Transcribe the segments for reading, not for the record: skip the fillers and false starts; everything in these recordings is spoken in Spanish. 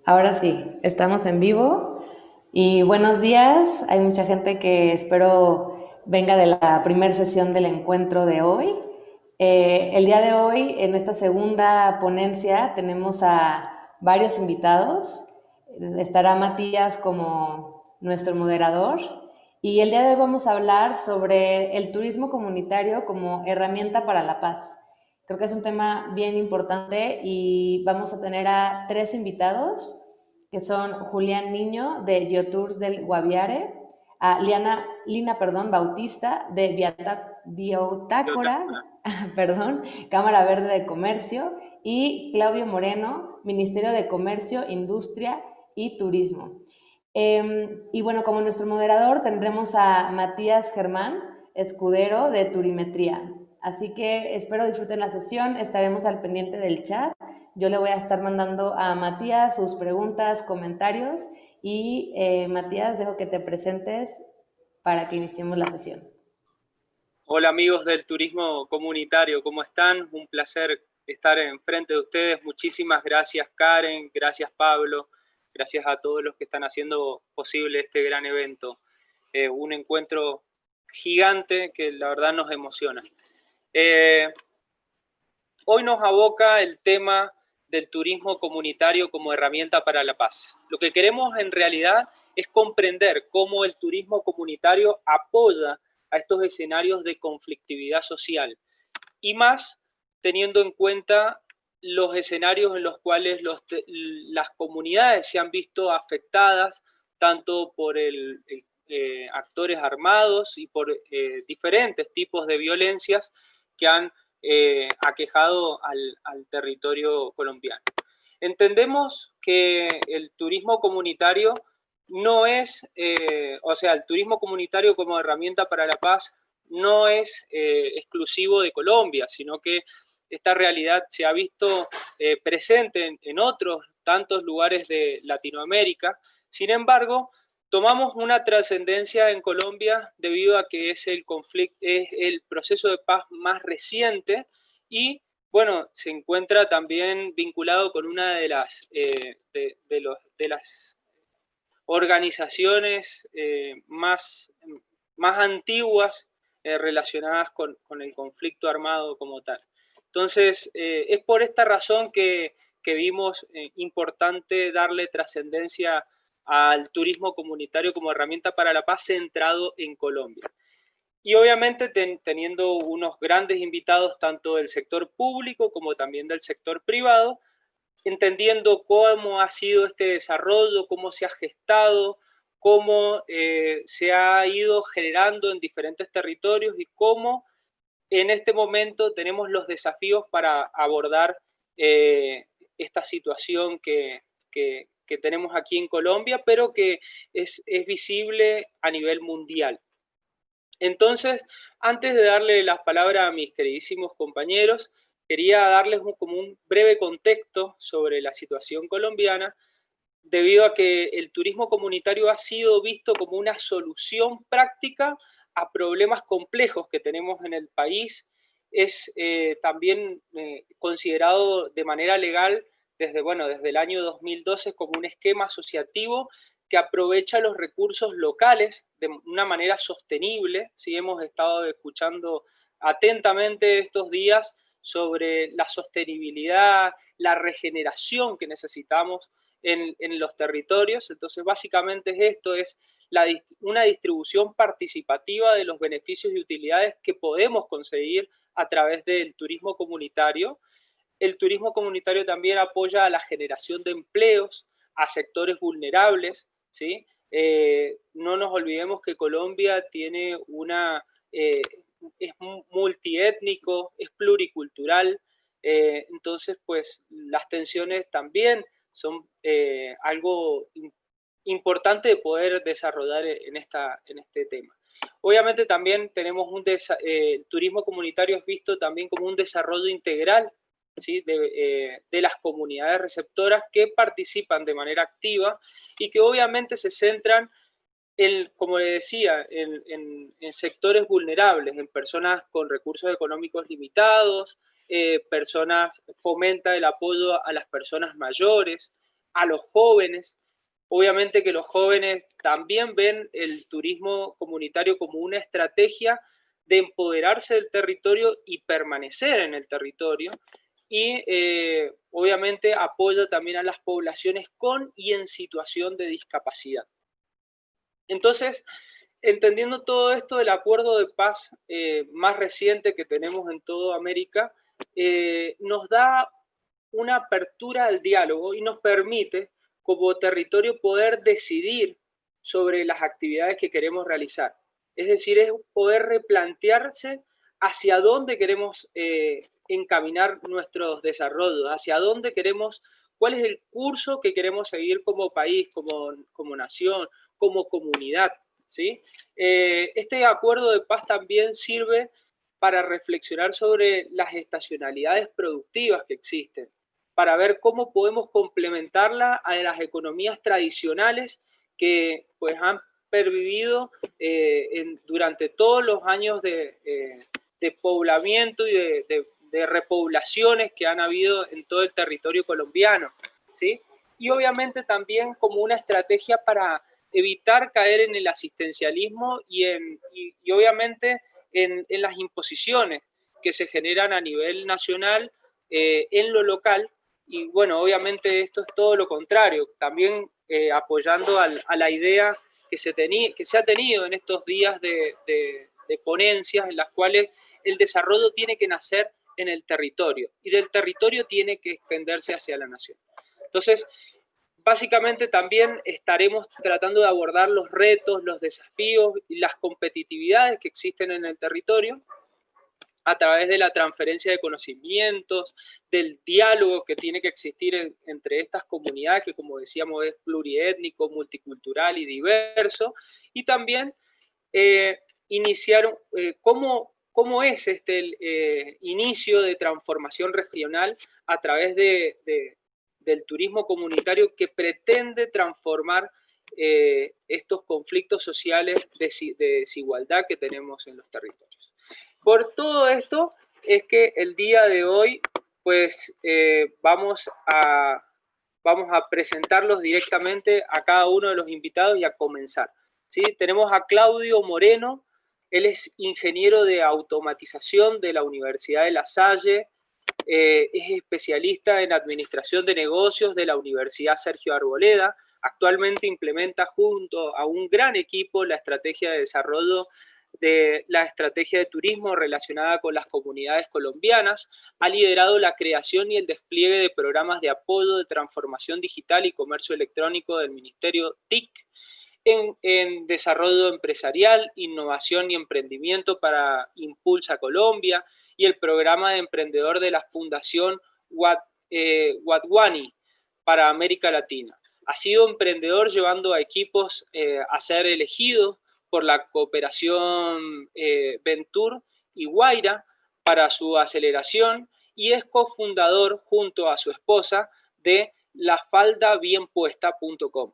Ahora sí, estamos en vivo y buenos días. Hay mucha gente que espero venga de la primera sesión del encuentro de hoy. El día de hoy, en esta segunda ponencia, tenemos a varios invitados. Estará Matías como nuestro moderador y el día de hoy vamos a hablar sobre el turismo comunitario como herramienta para la paz. Creo que es un tema bien importante y vamos a tener a tres invitados, que son Julián Niño de Geotours del Guaviare, a Lina Bautista de Biotácora, perdón, Cámara Verde de Comercio, y Claudio Moreno, Ministerio de Comercio, Industria y Turismo. Y bueno, como nuestro moderador tendremos a Matías Germán Escudero de Turimetría. Así que espero disfruten la sesión, estaremos al pendiente del chat. Yo le voy a estar mandando a Matías sus preguntas, comentarios y Matías, dejo que te presentes para que iniciemos la sesión. Hola amigos del turismo comunitario, ¿cómo están? Un placer estar enfrente de ustedes. Muchísimas gracias Karen, gracias Pablo, gracias a todos los que están haciendo posible este gran evento. Un encuentro gigante que la verdad nos emociona. Hoy nos aboca el tema del turismo comunitario como herramienta para la paz. Lo que queremos en realidad es comprender cómo el turismo comunitario apoya a estos escenarios de conflictividad social y más teniendo en cuenta los escenarios en los cuales las comunidades se han visto afectadas tanto por actores armados y por diferentes tipos de violencias que han aquejado al territorio colombiano. Entendemos que el turismo comunitario no es, el turismo comunitario como herramienta para la paz no es exclusivo de Colombia, sino que esta realidad se ha visto presente en otros tantos lugares de Latinoamérica. Sin embargo, tomamos una trascendencia en Colombia debido a que es el proceso de paz más reciente y bueno, se encuentra también vinculado con una de las organizaciones más antiguas relacionadas con el conflicto armado como tal. Entonces, es por esta razón que vimos importante darle trascendencia al turismo comunitario como herramienta para la paz centrado en Colombia. Y obviamente teniendo unos grandes invitados tanto del sector público como también del sector privado, entendiendo cómo ha sido este desarrollo, cómo se ha gestado, cómo se ha ido generando en diferentes territorios y cómo en este momento tenemos los desafíos para abordar esta situación que tenemos aquí en Colombia, pero que es visible a nivel mundial. Entonces, antes de darle las palabras a mis queridísimos compañeros, quería darles como un breve contexto sobre la situación colombiana, debido a que el turismo comunitario ha sido visto como una solución práctica a problemas complejos que tenemos en el país. Es también considerado de manera legal desde el año 2012 como un esquema asociativo que aprovecha los recursos locales de una manera sostenible. Sí, hemos estado escuchando atentamente estos días sobre la sostenibilidad, la regeneración que necesitamos en los territorios. Entonces, básicamente esto es una distribución participativa de los beneficios y utilidades que podemos conseguir a través del turismo comunitario. El turismo comunitario también apoya a la generación de empleos, a sectores vulnerables, ¿sí? No nos olvidemos que Colombia tiene es multiétnico, es pluricultural, entonces pues las tensiones también son algo importante de poder desarrollar en este tema. Obviamente también tenemos el turismo comunitario es visto también como un desarrollo integral, ¿sí? de las comunidades receptoras que participan de manera activa y que obviamente se centran como le decía, en sectores vulnerables, en personas con recursos económicos limitados, fomenta el apoyo a las personas mayores, a los jóvenes. Obviamente que los jóvenes también ven el turismo comunitario como una estrategia de empoderarse del territorio y permanecer en el territorio, y obviamente apoya también a las poblaciones con y en situación de discapacidad. Entonces, entendiendo todo esto, el acuerdo de paz más reciente que tenemos en toda América nos da una apertura al diálogo y nos permite, como territorio, poder decidir sobre las actividades que queremos realizar. Es decir, es poder replantearse hacia dónde queremos encaminar nuestros desarrollos, hacia dónde queremos, cuál es el curso que queremos seguir como país, como nación, como comunidad, ¿sí? Este acuerdo de paz también sirve para reflexionar sobre las estacionalidades productivas que existen, para ver cómo podemos complementarla a las economías tradicionales que pues han pervivido durante todos los años de poblamiento y de repoblaciones que han habido en todo el territorio colombiano, ¿sí? Y obviamente también como una estrategia para evitar caer en el asistencialismo y obviamente en las imposiciones que se generan a nivel nacional en lo local. Y bueno, obviamente esto es todo lo contrario, también apoyando a la idea que se ha tenido en estos días de ponencias en las cuales el desarrollo tiene que nacer en el territorio y del territorio tiene que extenderse hacia la nación. Entonces, básicamente también estaremos tratando de abordar los retos, los desafíos y las competitividades que existen en el territorio a través de la transferencia de conocimientos, del diálogo que tiene que existir entre estas comunidades, que como decíamos es pluriétnico, multicultural y diverso, y también iniciar cómo es este inicio de transformación regional a través del turismo comunitario que pretende transformar estos conflictos sociales de desigualdad que tenemos en los territorios. Por todo esto es que el día de hoy pues vamos a presentarlos directamente a cada uno de los invitados y a comenzar, ¿sí? Tenemos a Claudio Moreno, él es ingeniero de automatización de la Universidad de La Salle, es especialista en administración de negocios de la Universidad Sergio Arboleda, actualmente implementa junto a un gran equipo la estrategia de desarrollo de la estrategia de turismo relacionada con las comunidades colombianas, ha liderado la creación y el despliegue de programas de apoyo de transformación digital y comercio electrónico del Ministerio TIC, en desarrollo empresarial, innovación y emprendimiento para Impulsa Colombia y el programa de emprendedor de la Fundación Wadhwani para América Latina. Ha sido emprendedor llevando a equipos a ser elegidos por la cooperación Venture y Guaira para su aceleración y es cofundador junto a su esposa de lafaldabienpuesta.com.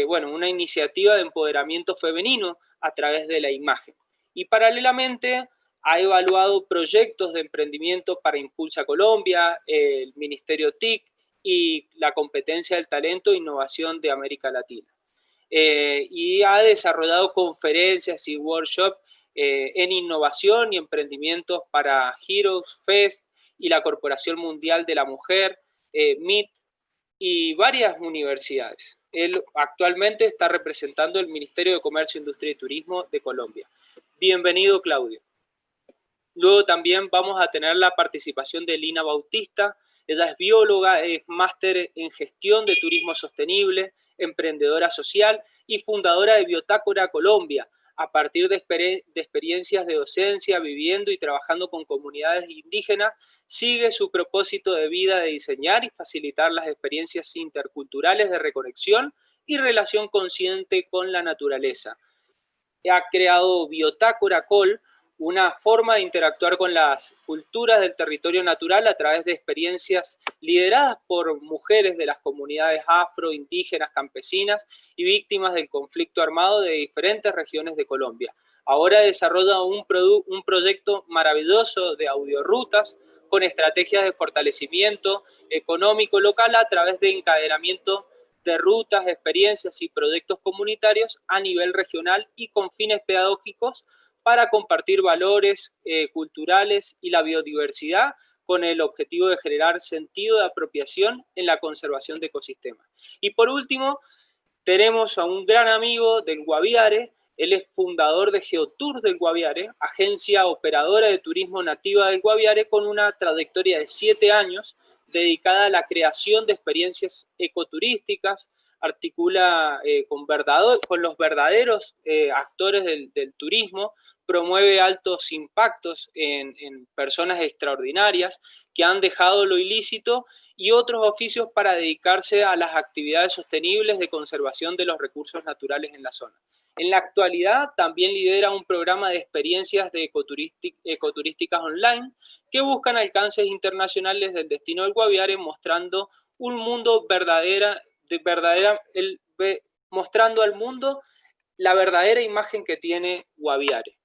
Bueno, una iniciativa de empoderamiento femenino a través de la imagen. Y paralelamente ha evaluado proyectos de emprendimiento para Impulsa Colombia, el Ministerio TIC y la competencia del talento e innovación de América Latina. Y ha desarrollado conferencias y workshops en innovación y emprendimientos para Heroes Fest y la Corporación Mundial de la Mujer, MIT, y varias universidades. Él actualmente está representando el Ministerio de Comercio, Industria y Turismo de Colombia. Bienvenido, Claudio. Luego también vamos a tener la participación de Lina Bautista. Ella es bióloga, es máster en gestión de turismo sostenible, emprendedora social y fundadora de Biotácora Colombia, a partir de experiencias de docencia, viviendo y trabajando con comunidades indígenas, sigue su propósito de vida de diseñar y facilitar las experiencias interculturales de reconexión y relación consciente con la naturaleza. Ha creado Biotácora Col, una forma de interactuar con las culturas del territorio natural a través de experiencias lideradas por mujeres de las comunidades afro, indígenas, campesinas y víctimas del conflicto armado de diferentes regiones de Colombia. Ahora desarrolla un proyecto maravilloso de audiorutas con estrategias de fortalecimiento económico local a través de encadenamiento de rutas, experiencias y proyectos comunitarios a nivel regional y con fines pedagógicos para compartir valores culturales y la biodiversidad con el objetivo de generar sentido de apropiación en la conservación de ecosistemas. Y por último, tenemos a un gran amigo del Guaviare. Él es fundador de Geotours del Guaviare, agencia operadora de turismo nativa del Guaviare con una trayectoria de 7 años dedicada a la creación de experiencias ecoturísticas, articula con los verdaderos actores del turismo, promueve altos impactos en personas extraordinarias que han dejado lo ilícito y otros oficios para dedicarse a las actividades sostenibles de conservación de los recursos naturales en la zona. En la actualidad también lidera un programa de experiencias de ecoturísticas online que buscan alcances internacionales del destino del Guaviare, mostrando un mundo mostrando al mundo la verdadera imagen que tiene Guaviare.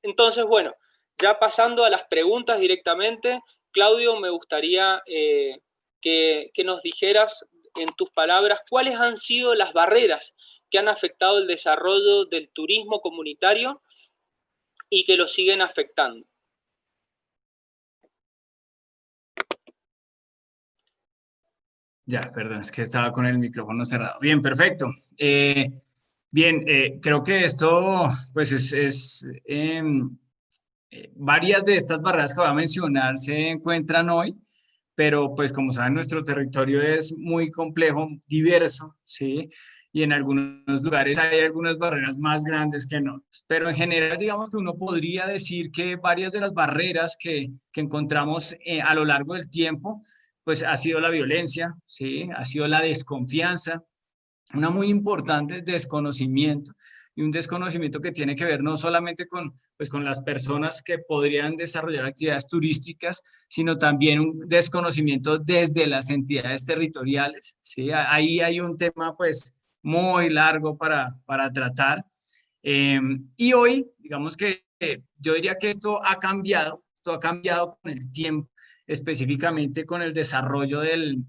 Entonces, bueno, ya pasando a las preguntas directamente, Claudio, me gustaría que nos dijeras en tus palabras cuáles han sido las barreras que han afectado el desarrollo del turismo comunitario y que lo siguen afectando. Ya, perdón, es que estaba con el micrófono cerrado. Bien, perfecto. Creo que esto, pues varias de estas barreras que voy a mencionar se encuentran hoy, pero pues como saben, nuestro territorio es muy complejo, diverso, ¿sí? Y en algunos lugares hay algunas barreras más grandes que en otros. Pero en general, digamos que uno podría decir que varias de las barreras que encontramos a lo largo del tiempo, pues ha sido la violencia, ¿sí? Ha sido la desconfianza, una muy importante desconocimiento y un desconocimiento que tiene que ver no solamente pues, con las personas que podrían desarrollar actividades turísticas, sino también un desconocimiento desde las entidades territoriales, ¿sí? Ahí hay un tema pues muy largo para tratar. Y hoy, digamos que yo diría que esto ha cambiado con el tiempo, específicamente con el desarrollo del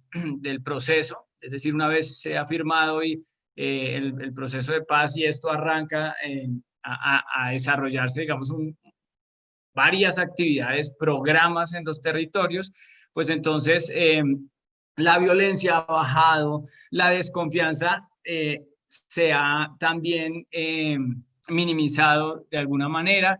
proceso, es decir, una vez se ha firmado y el proceso de paz y esto arranca a desarrollarse, digamos, varias actividades, programas en los territorios, pues entonces la violencia ha bajado, la desconfianza se ha también minimizado de alguna manera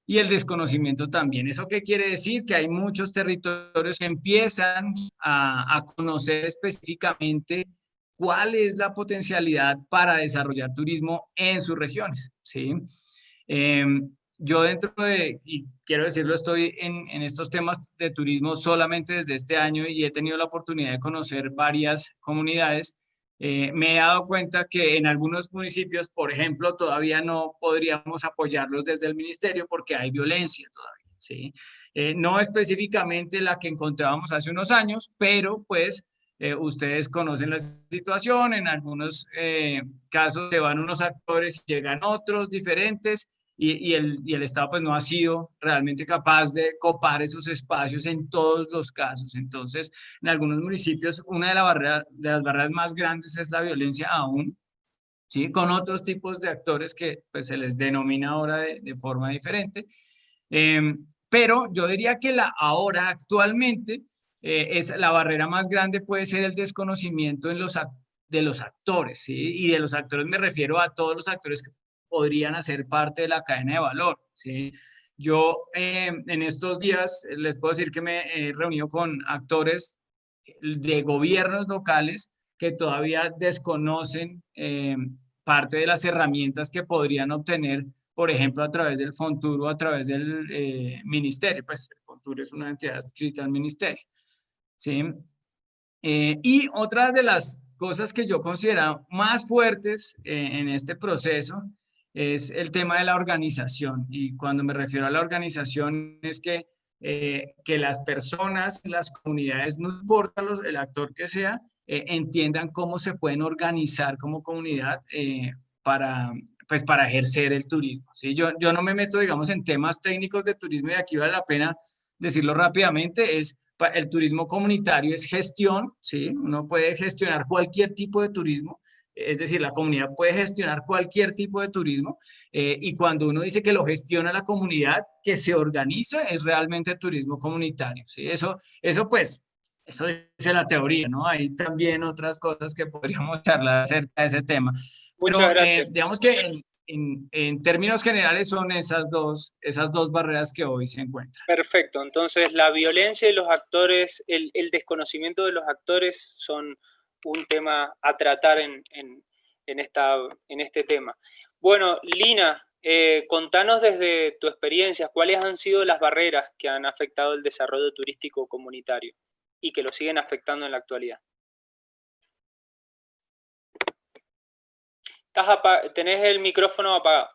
y el desconocimiento también. ¿Eso qué quiere decir? Que hay muchos territorios que empiezan a conocer específicamente cuál es la potencialidad para desarrollar turismo en sus regiones, ¿sí? Yo dentro de, y quiero decirlo, estoy en estos temas de turismo solamente desde este año y he tenido la oportunidad de conocer varias comunidades. Me he dado cuenta que en algunos municipios, por ejemplo, todavía no podríamos apoyarlos desde el ministerio porque hay violencia todavía, ¿sí? No específicamente la que encontrábamos hace unos años, pero pues ustedes conocen la situación, en algunos casos se van unos actores y llegan otros diferentes y el Estado pues no ha sido realmente capaz de copar esos espacios en todos los casos. Entonces, en algunos municipios una de las barreras más grandes es la violencia aún, ¿sí? Con otros tipos de actores que pues se les denomina ahora de forma diferente. Pero yo diría que ahora actualmente es la barrera más grande puede ser el desconocimiento de los actores, ¿sí? Y de los actores me refiero a todos los actores que podrían hacer parte de la cadena de valor, ¿sí? Yo en estos días les puedo decir que me he reunido con actores de gobiernos locales que todavía desconocen parte de las herramientas que podrían obtener, por ejemplo, a través del FONTUR o a través del ministerio. Pues el FONTUR es una entidad adscrita al ministerio, ¿sí? Y otra de las cosas que yo considero más fuertes en este proceso es el tema de la organización. Y cuando me refiero a la organización es que las personas, las comunidades, no importa el actor que sea, entiendan cómo se pueden organizar como comunidad para, pues, para ejercer el turismo, ¿sí? Yo no me meto, digamos, en temas técnicos de turismo y aquí vale la pena decirlo rápidamente, el turismo comunitario es gestión, ¿sí? Uno puede gestionar cualquier tipo de turismo, es decir, la comunidad puede gestionar cualquier tipo de turismo, y cuando uno dice que lo gestiona la comunidad, que se organiza, es realmente turismo comunitario, ¿sí? Eso pues, eso dice la teoría, ¿no? Hay también otras cosas que podríamos charlar acerca de ese tema. Muchas Pero gracias. digamos que en términos generales son esas dos barreras que hoy se encuentran. Perfecto, entonces la violencia y los actores, el desconocimiento de los actores son un tema a tratar en este tema. Bueno, Lina, contanos desde tu experiencia, ¿cuáles han sido las barreras que han afectado el desarrollo turístico comunitario y que lo siguen afectando en la actualidad? Tenés el micrófono apagado.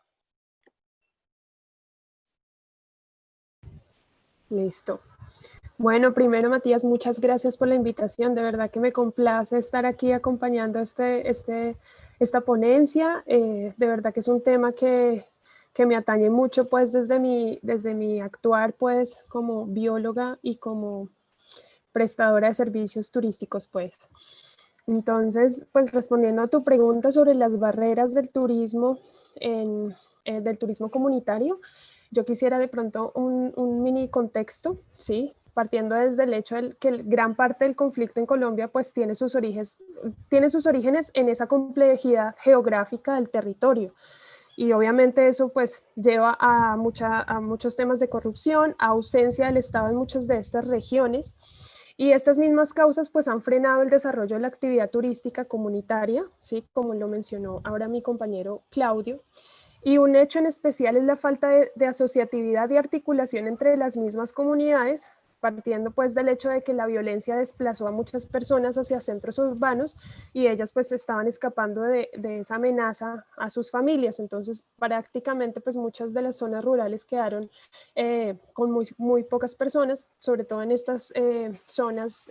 Listo. Bueno, primero, Matías, muchas gracias por la invitación. De verdad que me complace estar aquí acompañando esta ponencia. De verdad que es un tema que me atañe mucho, pues, desde mi actuar, pues, como bióloga y como prestadora de servicios turísticos, pues. Entonces, pues, respondiendo a tu pregunta sobre las barreras del turismo, del turismo comunitario, yo quisiera de pronto un mini contexto, ¿sí? Partiendo desde el hecho de que gran parte del conflicto en Colombia pues tiene sus orígenes en esa complejidad geográfica del territorio. Y obviamente eso pues lleva a muchos temas de corrupción, a ausencia del Estado en muchas de estas regiones. Y estas mismas causas pues han frenado el desarrollo de la actividad turística comunitaria, ¿sí? Como lo mencionó ahora mi compañero Claudio. Y un hecho en especial es la falta de asociatividad y articulación entre las mismas comunidades, partiendo pues del hecho de que la violencia desplazó a muchas personas hacia centros urbanos y ellas pues estaban escapando de esa amenaza a sus familias. Entonces prácticamente pues muchas de las zonas rurales quedaron con muy pocas personas, sobre todo en estas zonas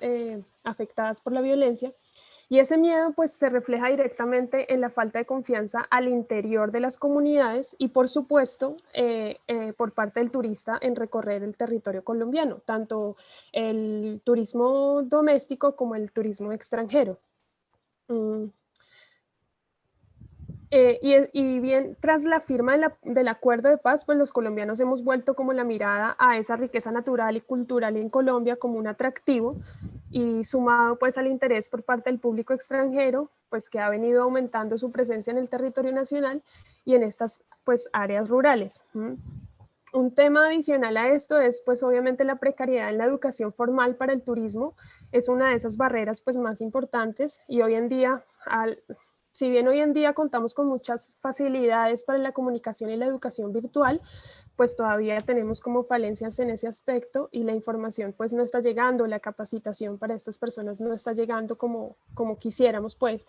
afectadas por la violencia. Y ese miedo pues se refleja directamente en la falta de confianza al interior de las comunidades y por supuesto por parte del turista en recorrer el territorio colombiano, tanto el turismo doméstico como el turismo extranjero. Y bien, tras la firma del acuerdo de paz, pues los colombianos hemos vuelto como la mirada a esa riqueza natural y cultural en Colombia como un atractivo y sumado pues al interés por parte del público extranjero, pues que ha venido aumentando su presencia en el territorio nacional y en estas pues áreas rurales. Un tema adicional a esto es pues obviamente la precariedad en la educación formal para el turismo, es una de esas barreras pues más importantes y hoy en día si bien hoy en día contamos con muchas facilidades para la comunicación y la educación virtual, pues todavía tenemos como falencias en ese aspecto y la información pues no está llegando, la capacitación para estas personas no está llegando como quisiéramos pues.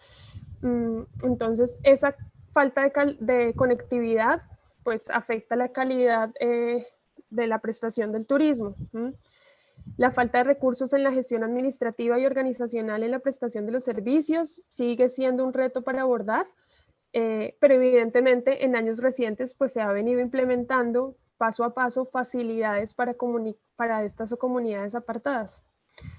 Entonces esa falta de conectividad pues afecta la calidad de la prestación del turismo. La falta de recursos en la gestión administrativa y organizacional en la prestación de los servicios sigue siendo un reto para abordar, pero evidentemente en años recientes pues se ha venido implementando paso a paso facilidades para estas comunidades apartadas.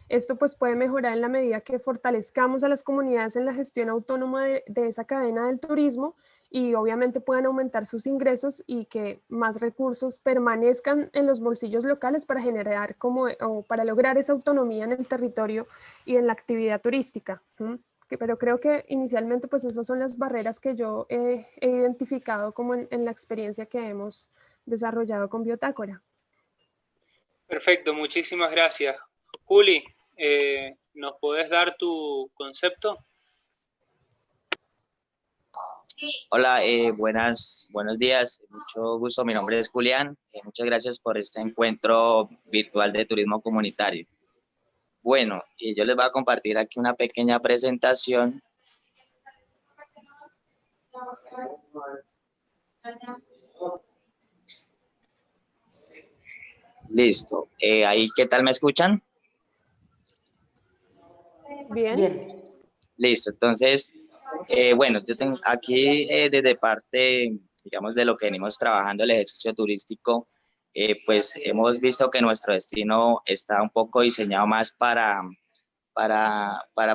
Esto pues puede mejorar en la medida que fortalezcamos a las comunidades en la gestión autónoma de esa cadena del turismo y obviamente puedan aumentar sus ingresos y que más recursos permanezcan en los bolsillos locales para generar o para lograr esa autonomía en el territorio y en la actividad turística. Pero creo que inicialmente pues esas son las barreras que yo he identificado como en la experiencia que hemos desarrollado con Biotácora. Perfecto, muchísimas gracias. Juli, ¿nos podés dar tu concepto? Hola, buenos días, mucho gusto, mi nombre es Julián, muchas gracias por este encuentro virtual de turismo comunitario. Bueno, yo les voy a compartir aquí una pequeña presentación. Listo, ahí, ¿qué tal me escuchan? Bien. Bien. Listo, entonces, bueno, yo tengo aquí desde parte, digamos, de lo que venimos trabajando el ejercicio turístico, pues hemos visto que nuestro destino está un poco diseñado más para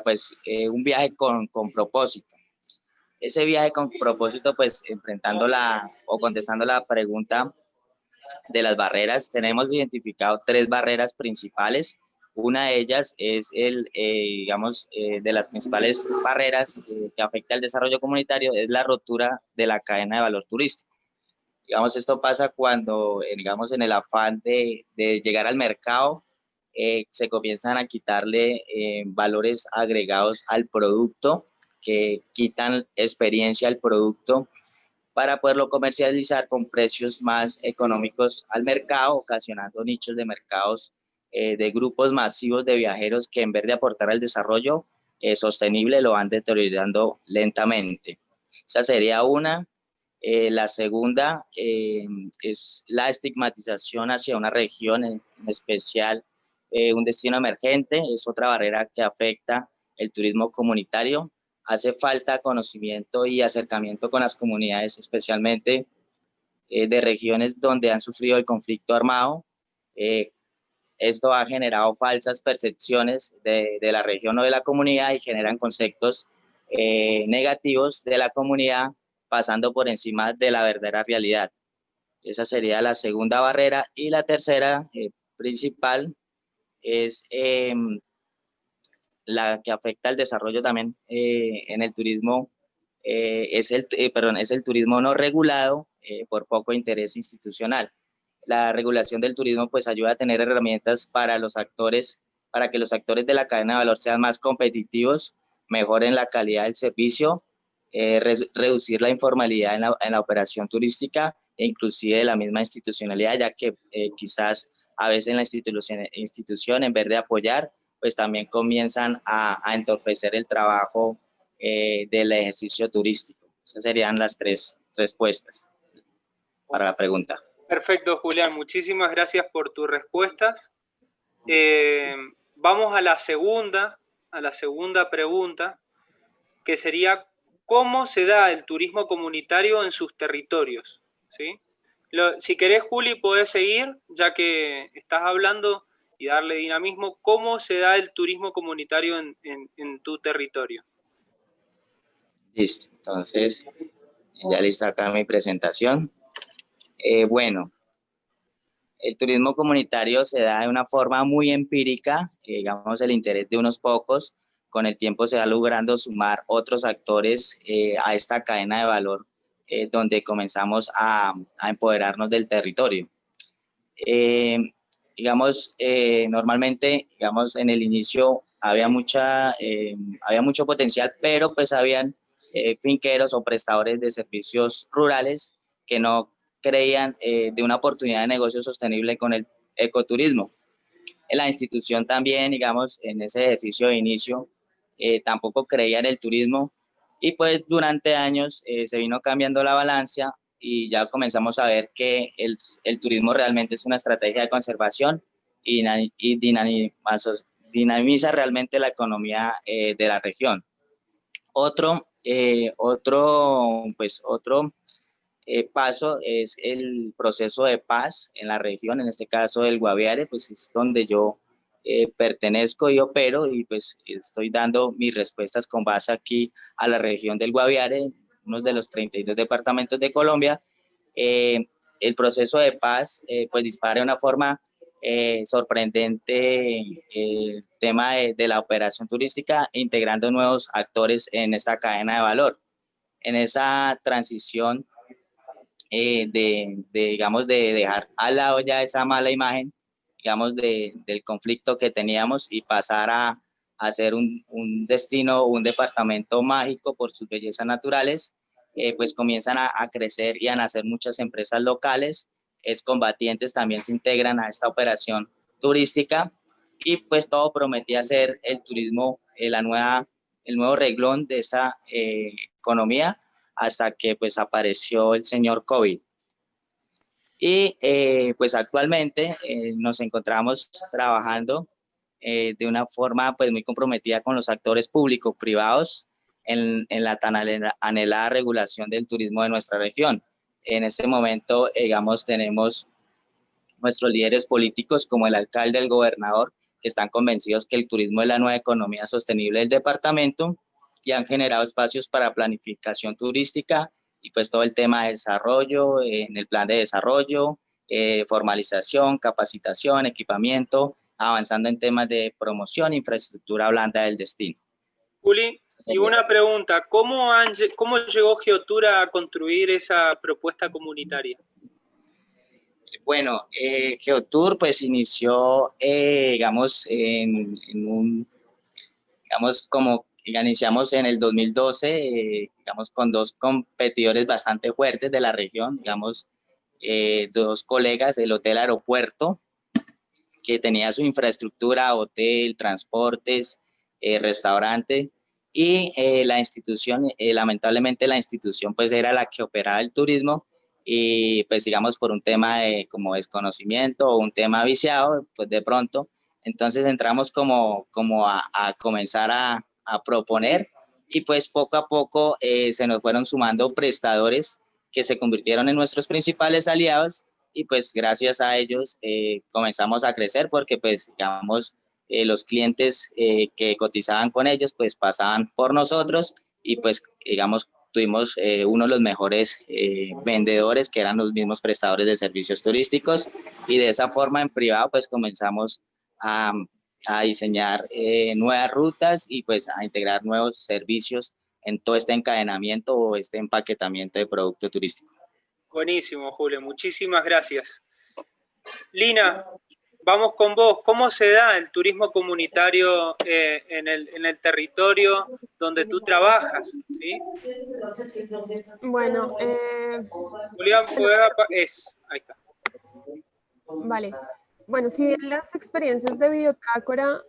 pues, un viaje con propósito. Ese viaje con propósito, pues enfrentando o contestando la pregunta de las barreras, tenemos identificado 3 barreras principales. Una de ellas es de las principales barreras que afecta al desarrollo comunitario, es la rotura de la cadena de valor turístico. Digamos, esto pasa cuando, digamos, en el afán de llegar al mercado, se comienzan a quitarle valores agregados al producto, que quitan experiencia al producto para poderlo comercializar con precios más económicos al mercado, ocasionando nichos de mercados de grupos masivos de viajeros que en vez de aportar al desarrollo sostenible lo van deteriorando lentamente. Esa sería una. La segunda es la estigmatización hacia una región, en especial un destino emergente, es otra barrera que afecta el turismo comunitario. Hace falta conocimiento y acercamiento con las comunidades, especialmente de regiones donde han sufrido el conflicto armado. Esto ha generado falsas percepciones de la región o de la comunidad y generan conceptos negativos de la comunidad, pasando por encima de la verdadera realidad. Esa sería la segunda barrera. Y la tercera principal es la que afecta al desarrollo también en el turismo, es el turismo no regulado por poco interés institucional. La regulación del turismo pues ayuda a tener herramientas para que los actores de la cadena de valor sean más competitivos, mejoren la calidad del servicio, reducir la informalidad en la operación turística e inclusive la misma institucionalidad, ya que quizás a veces la institución en vez de apoyar, pues también comienzan a entorpecer el trabajo del ejercicio turístico. Esas serían las 3 respuestas para la pregunta. Perfecto, Julián. Muchísimas gracias por tus respuestas. Vamos a la segunda pregunta, que sería ¿cómo se da el turismo comunitario en sus territorios? ¿Sí? Si querés, Juli, podés seguir, ya que estás hablando, y darle dinamismo. ¿Cómo se da el turismo comunitario en tu territorio? Listo, entonces ya lista acá mi presentación. Bueno, el turismo comunitario se da de una forma muy empírica, digamos el interés de unos pocos, con el tiempo se va logrando sumar otros actores a esta cadena de valor donde comenzamos a empoderarnos del territorio. Normalmente, digamos, en el inicio había mucho potencial, pero pues habían finqueros o prestadores de servicios rurales que no creían de una oportunidad de negocio sostenible con el ecoturismo. En la institución también, digamos, en ese ejercicio de inicio, tampoco creía en el turismo y pues durante años se vino cambiando la balanza y ya comenzamos a ver que el turismo realmente es una estrategia de conservación y dinamiza realmente la economía de la región. Otro paso es el proceso de paz en la región, en este caso del Guaviare, pues es donde yo pertenezco y opero y pues estoy dando mis respuestas con base aquí a la región del Guaviare, uno de los 32 departamentos de Colombia. El proceso de paz pues dispara de una forma sorprendente el tema de la operación turística, integrando nuevos actores en esta cadena de valor. En esa transición digamos, de dejar al lado ya esa mala imagen, digamos, del conflicto que teníamos y pasar a ser un destino, un departamento mágico por sus bellezas naturales, pues comienzan a crecer y a nacer muchas empresas locales, excombatientes también se integran a esta operación turística y pues todo prometía ser el turismo, el nuevo reglón de esa economía, hasta que pues apareció el señor COVID. Y pues actualmente nos encontramos trabajando de una forma pues muy comprometida con los actores públicos privados en la tan anhelada regulación del turismo de nuestra región. En este momento, digamos, tenemos nuestros líderes políticos como el alcalde, el gobernador, que están convencidos que el turismo es la nueva economía sostenible del departamento y han generado espacios para planificación turística y pues todo el tema de desarrollo, en el plan de desarrollo, formalización, capacitación, equipamiento, avanzando en temas de promoción, infraestructura blanda del destino. Juli, y una pregunta, ¿cómo llegó Geotour a construir esa propuesta comunitaria? Bueno, Geotour pues inició, digamos, iniciamos en el 2012, digamos, con dos competidores bastante fuertes de la región, digamos, dos colegas, el Hotel Aeropuerto, que tenía su infraestructura, hotel, transportes, restaurante, y la institución, lamentablemente la institución pues era la que operaba el turismo, y pues digamos por un tema de como desconocimiento o un tema viciado, pues de pronto, entonces entramos como a comenzar a proponer, y pues poco a poco se nos fueron sumando prestadores que se convirtieron en nuestros principales aliados, y pues gracias a ellos comenzamos a crecer porque pues digamos los clientes que cotizaban con ellos pues pasaban por nosotros, y pues digamos tuvimos uno de los mejores vendedores, que eran los mismos prestadores de servicios turísticos, y de esa forma en privado pues comenzamos a diseñar nuevas rutas y pues a integrar nuevos servicios en todo este encadenamiento o este empaquetamiento de producto turístico. Buenísimo, Julio, muchísimas gracias. Lina, vamos con vos. ¿Cómo se da el turismo comunitario en el territorio donde tú trabajas? ¿Sí? Bueno, Julián, ahí está. vale. Bueno, si bien las experiencias de Bitácora,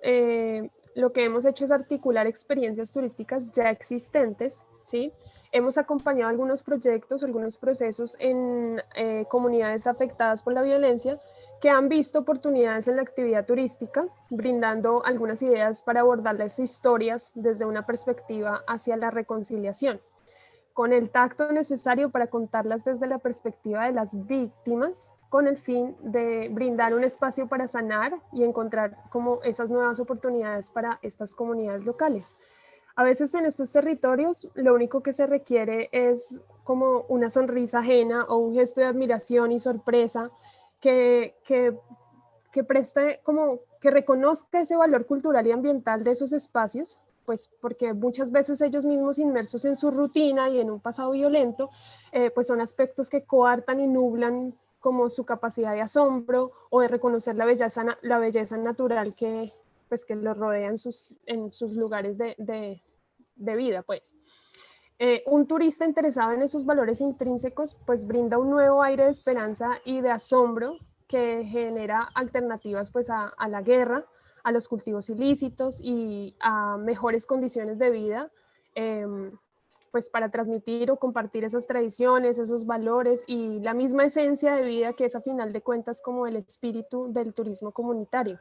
lo que hemos hecho es articular experiencias turísticas ya existentes, ¿sí? Hemos acompañado algunos proyectos, algunos procesos en comunidades afectadas por la violencia que han visto oportunidades en la actividad turística, brindando algunas ideas para abordar las historias desde una perspectiva hacia la reconciliación, con el tacto necesario para contarlas desde la perspectiva de las víctimas, con el fin de brindar un espacio para sanar y encontrar como esas nuevas oportunidades para estas comunidades locales. A veces en estos territorios lo único que se requiere es como una sonrisa ajena o un gesto de admiración y sorpresa que preste como que reconozca ese valor cultural y ambiental de esos espacios, pues porque muchas veces ellos mismos inmersos en su rutina y en un pasado violento, pues son aspectos que coartan y nublan como su capacidad de asombro o de reconocer la belleza natural que, pues, que los rodea en sus lugares de vida, pues. Un turista interesado en esos valores intrínsecos, pues brinda un nuevo aire de esperanza y de asombro que genera alternativas pues a la guerra, a los cultivos ilícitos y a mejores condiciones de vida, pues para transmitir o compartir esas tradiciones, esos valores y la misma esencia de vida que es a final de cuentas como el espíritu del turismo comunitario.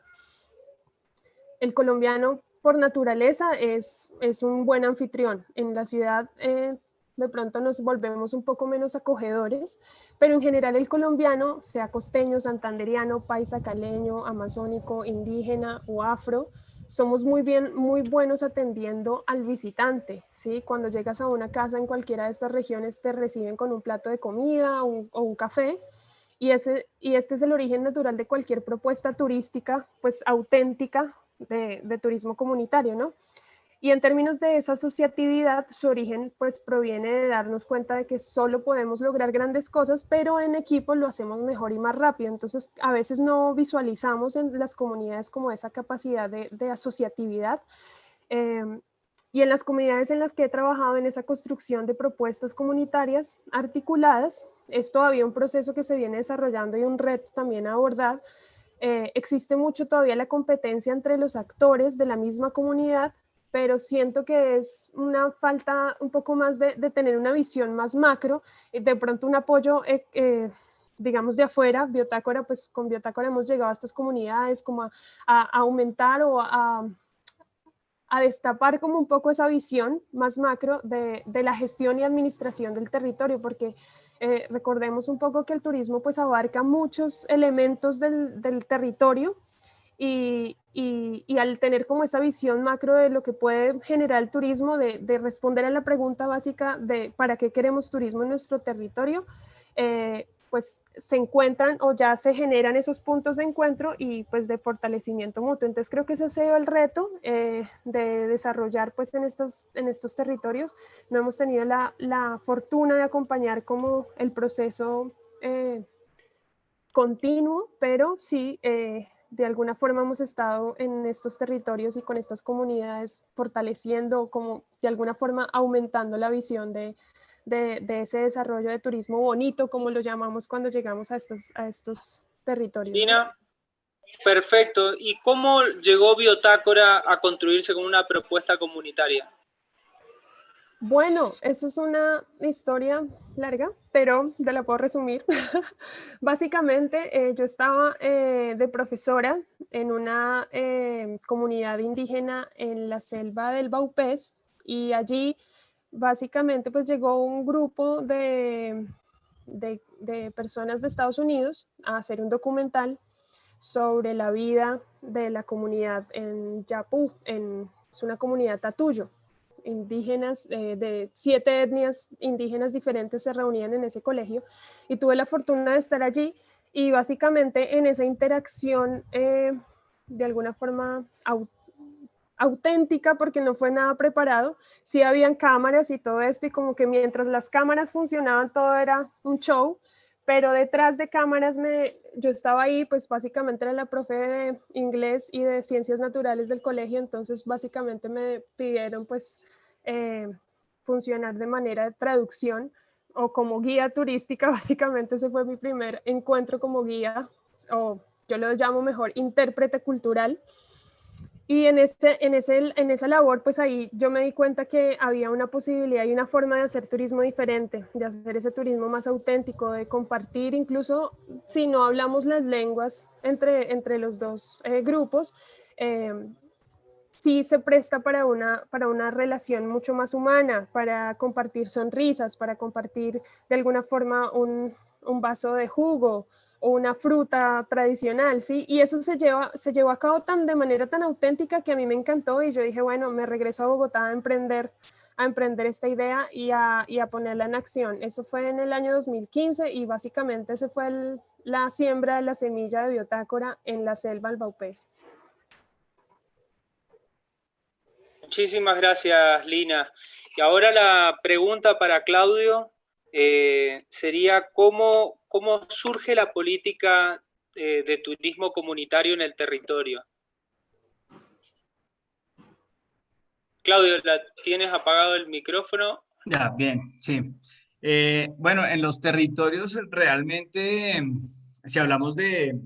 El colombiano por naturaleza es un buen anfitrión. En la ciudad de pronto nos volvemos un poco menos acogedores, pero en general el colombiano, sea costeño, santanderiano, paisa, caleño, amazónico, indígena o afro, somos muy buenos atendiendo al visitante, ¿sí? Cuando llegas a una casa en cualquiera de estas regiones te reciben con un plato de comida o un café, y este es el origen natural de cualquier propuesta turística, pues auténtica de turismo comunitario, ¿no? Y en términos de esa asociatividad, su origen pues proviene de darnos cuenta de que solo podemos lograr grandes cosas, pero en equipo lo hacemos mejor y más rápido. Entonces, a veces no visualizamos en las comunidades como esa capacidad de asociatividad. Y en las comunidades en las que he trabajado en esa construcción de propuestas comunitarias articuladas, es todavía un proceso que se viene desarrollando y un reto también a abordar. Existe mucho todavía la competencia entre los actores de la misma comunidad, pero siento que es una falta un poco más de tener una visión más macro, de pronto un apoyo, digamos, de afuera. Bitácora, pues con Bitácora hemos llegado a estas comunidades como a aumentar o a destapar como un poco esa visión más macro de la gestión y administración del territorio, porque Recordemos un poco que el turismo pues abarca muchos elementos del territorio y al tener como esa visión macro de lo que puede generar el turismo, de responder a la pregunta básica de ¿para qué queremos turismo en nuestro territorio? Pues se encuentran o ya se generan esos puntos de encuentro y pues de fortalecimiento mutuo. Entonces creo que ese ha sido el reto de desarrollar pues en estos territorios. No hemos tenido la fortuna de acompañar como el proceso continuo, pero sí de alguna forma hemos estado en estos territorios y con estas comunidades fortaleciendo, como de alguna forma aumentando la visión de ese desarrollo de turismo bonito, como lo llamamos cuando llegamos a estos territorios. Lina, perfecto. ¿Y cómo llegó Biotácora a construirse como una propuesta comunitaria? Bueno, eso es una historia larga, pero te la puedo resumir. Básicamente, yo estaba de profesora en una comunidad indígena en la selva del Baupés y allí básicamente pues llegó un grupo de personas de Estados Unidos a hacer un documental sobre la vida de la comunidad en Yapú, es una comunidad Tatuyo. Indígenas de 7 etnias indígenas diferentes se reunían en ese colegio y tuve la fortuna de estar allí y básicamente en esa interacción de alguna forma auténtica, porque no fue nada preparado, sí habían cámaras y todo esto y como que mientras las cámaras funcionaban todo era un show, pero detrás de cámaras yo estaba ahí, pues básicamente era la profe de inglés y de ciencias naturales del colegio, entonces básicamente me pidieron pues funcionar de manera de traducción o como guía turística, básicamente ese fue mi primer encuentro como guía, o yo lo llamo mejor intérprete cultural. Y en esa labor, pues ahí yo me di cuenta que había una posibilidad y una forma de hacer turismo diferente, de hacer ese turismo más auténtico, de compartir, incluso si no hablamos las lenguas entre los dos grupos, sí se presta para una relación mucho más humana, para compartir sonrisas, para compartir de alguna forma un vaso de jugo, o una fruta tradicional, ¿sí? Y eso se llevó a cabo de manera tan auténtica que a mí me encantó y yo dije, bueno, me regreso a Bogotá a emprender esta idea y a ponerla en acción. Eso fue en el año 2015 y básicamente ese fue la siembra de la semilla de Biotácora en la selva del Baupés. Muchísimas gracias, Lina. Y ahora la pregunta para Claudio sería ¿cómo surge la política de turismo comunitario en el territorio? Claudio, ¿tienes apagado el micrófono? Ya, bien, sí. Bueno, en los territorios realmente, si hablamos de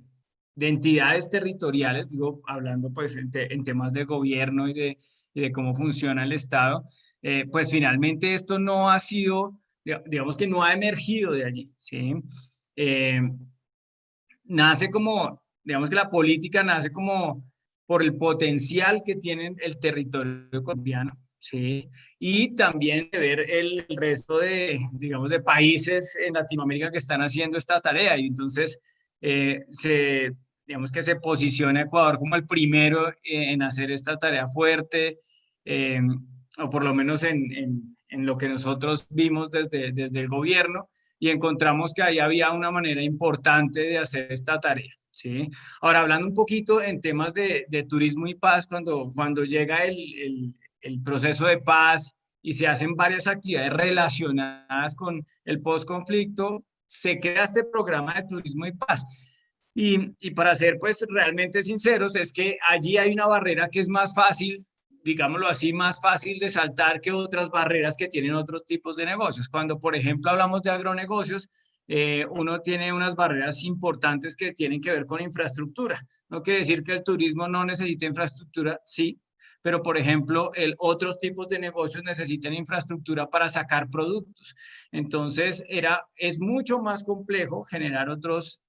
entidades territoriales, digo, hablando pues en temas de gobierno y de cómo funciona el Estado, pues finalmente esto no ha sido, digamos que no ha emergido de allí, ¿sí? Nace como, digamos que la política nace como por el potencial que tiene el territorio colombiano, ¿sí? Y también de ver el resto de, digamos, de países en Latinoamérica que están haciendo esta tarea. Y entonces, digamos que se posiciona Ecuador como el primero en hacer esta tarea fuerte, o por lo menos en lo que nosotros vimos desde el gobierno, y encontramos que ahí había una manera importante de hacer esta tarea, ¿sí? Ahora, hablando un poquito en temas de turismo y paz, cuando llega el proceso de paz y se hacen varias actividades relacionadas con el postconflicto, se crea este programa de turismo y paz. Y para ser pues realmente sinceros, es que allí hay una barrera que es más fácil, digámoslo así, más fácil de saltar que otras barreras que tienen otros tipos de negocios. Cuando, por ejemplo, hablamos de agronegocios, uno tiene unas barreras importantes que tienen que ver con infraestructura. No quiere decir que el turismo no necesite infraestructura, sí, pero, por ejemplo, otros tipos de negocios necesitan infraestructura para sacar productos. Entonces, es mucho más complejo generar otras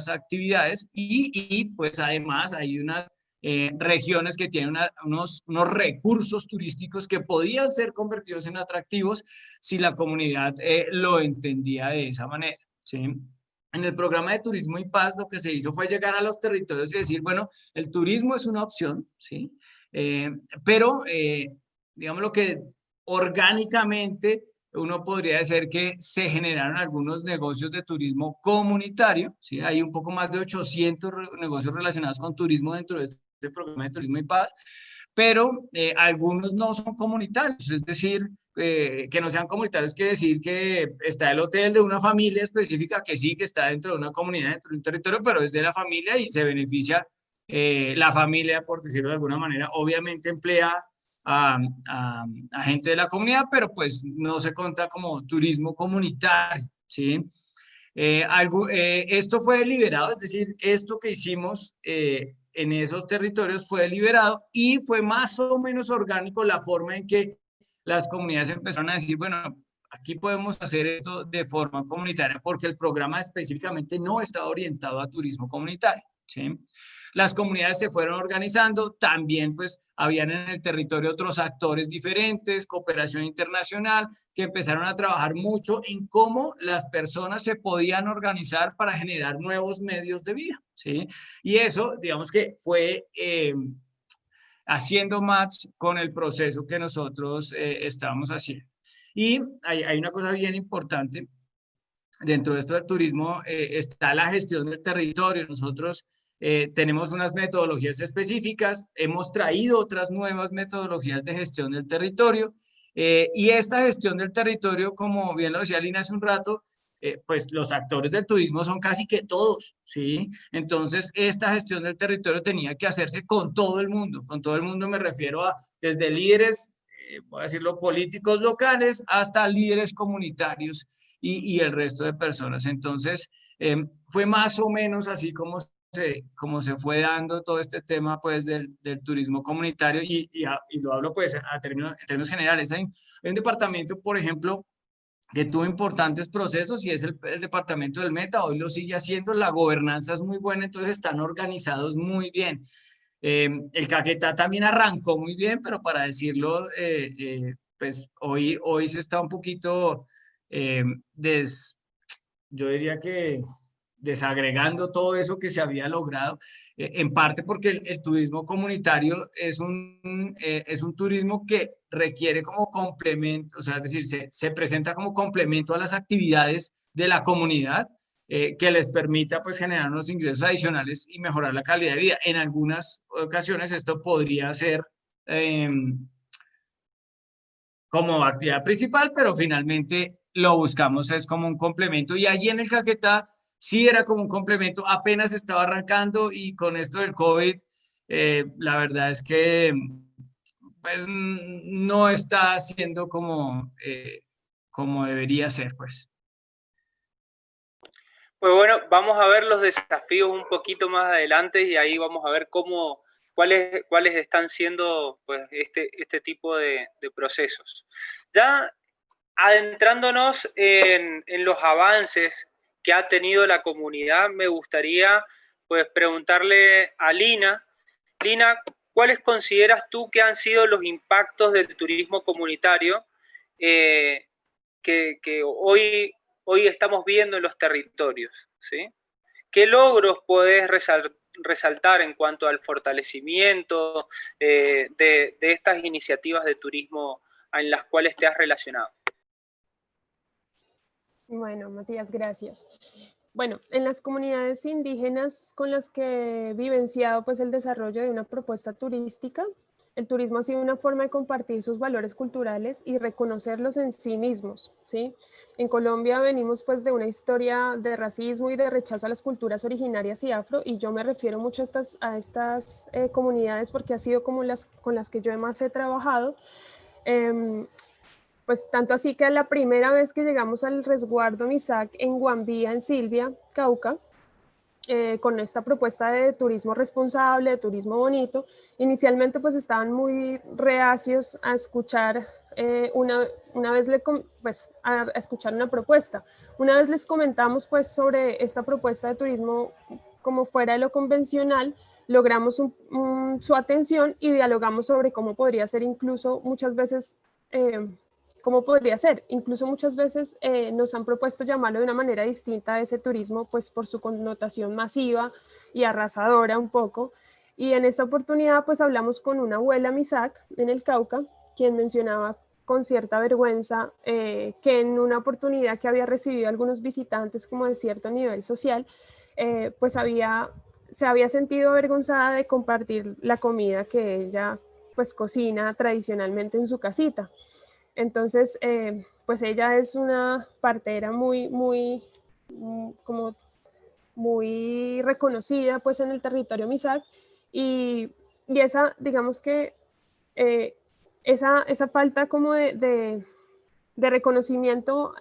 actividades y pues además hay unas regiones que tienen unos recursos turísticos que podían ser convertidos en atractivos si la comunidad lo entendía de esa manera, ¿sí? En el programa de Turismo y Paz lo que se hizo fue llegar a los territorios y decir, bueno, el turismo es una opción, ¿sí? Pero digamos lo que orgánicamente uno podría decir que se generaron algunos negocios de turismo comunitario, ¿sí? Hay un poco más de 800 negocios relacionados con turismo dentro de este programa de Turismo y Paz, pero algunos no son comunitarios, es decir, que no sean comunitarios quiere decir que está el hotel de una familia específica que sí que está dentro de una comunidad, dentro de un territorio, pero es de la familia y se beneficia la familia, por decirlo de alguna manera. Obviamente emplea a gente de la comunidad, pero pues no se cuenta como turismo comunitario, ¿sí? Esto fue deliberado, es decir, esto que hicimos en esos territorios fue deliberado y fue más o menos orgánico la forma en que las comunidades empezaron a decir, bueno, aquí podemos hacer esto de forma comunitaria porque el programa específicamente no estaba orientado a turismo comunitario, ¿sí? Las comunidades se fueron organizando, también pues habían en el territorio otros actores diferentes, cooperación internacional, que empezaron a trabajar mucho en cómo las personas se podían organizar para generar nuevos medios de vida, ¿sí? Y eso, digamos que fue haciendo match con el proceso que nosotros estábamos haciendo. Y hay una cosa bien importante, dentro de esto del turismo está la gestión del territorio. Nosotros tenemos unas metodologías específicas, hemos traído otras nuevas metodologías de gestión del territorio y esta gestión del territorio, como bien lo decía Lina hace un rato, pues los actores del turismo son casi que todos, ¿sí? Entonces, esta gestión del territorio tenía que hacerse con todo el mundo. Con todo el mundo me refiero a desde líderes, voy a decirlo, políticos locales hasta líderes comunitarios y el resto de personas. Entonces, fue más o menos así como se fue dando todo este tema pues del turismo comunitario y lo hablo pues en términos generales. Hay un departamento, por ejemplo, que tuvo importantes procesos y es el departamento del Meta, hoy lo sigue haciendo, la gobernanza es muy buena, entonces están organizados muy bien. El Caquetá también arrancó muy bien, pero para decirlo, pues hoy se está un poquito, eh, yo diría que desagregando todo eso que se había logrado, en parte porque el turismo comunitario es un turismo que requiere como complemento, o sea, es decir, se presenta como complemento a las actividades de la comunidad, que les permita pues generar unos ingresos adicionales y mejorar la calidad de vida. En algunas ocasiones esto podría ser como actividad principal, pero finalmente lo buscamos es como un complemento y allí en el Caquetá sí era como un complemento, apenas estaba arrancando y con esto del COVID, la verdad es que pues no está siendo como debería ser, pues. Pues bueno, vamos a ver los desafíos un poquito más adelante y ahí vamos a ver cuáles están siendo pues, este tipo de procesos. Ya adentrándonos en los avances que ha tenido la comunidad, me gustaría pues preguntarle a Lina. Lina, ¿cuáles consideras tú que han sido los impactos del turismo comunitario que hoy estamos viendo en los territorios? ¿Sí? ¿Qué logros podés resaltar en cuanto al fortalecimiento de estas iniciativas de turismo en las cuales te has relacionado? Bueno, Matías, gracias. Bueno, en las comunidades indígenas con las que he vivenciado pues, el desarrollo de una propuesta turística, el turismo ha sido una forma de compartir sus valores culturales y reconocerlos en sí mismos, ¿sí? En Colombia venimos pues de una historia de racismo y de rechazo a las culturas originarias y afro, y yo me refiero mucho a estas comunidades porque ha sido como con las que yo más he trabajado. Pues tanto así que la primera vez que llegamos al resguardo Misac en Guambía, en Silvia, Cauca, con esta propuesta de turismo responsable, de turismo bonito, inicialmente pues estaban muy reacios a escuchar a escuchar una propuesta. Una vez les comentamos pues sobre esta propuesta de turismo como fuera de lo convencional, logramos su atención y dialogamos sobre cómo podría ser incluso muchas veces, nos han propuesto llamarlo de una manera distinta a ese turismo, pues por su connotación masiva y arrasadora un poco. Y en esta oportunidad pues hablamos con una abuela Misak en el Cauca, quien mencionaba con cierta vergüenza que en una oportunidad que había recibido algunos visitantes como de cierto nivel social, pues se había sentido avergonzada de compartir la comida que ella pues cocina tradicionalmente en su casita. Entonces, pues ella es una partera como muy reconocida pues en el territorio Misak y esa, digamos que esa falta como de reconocimiento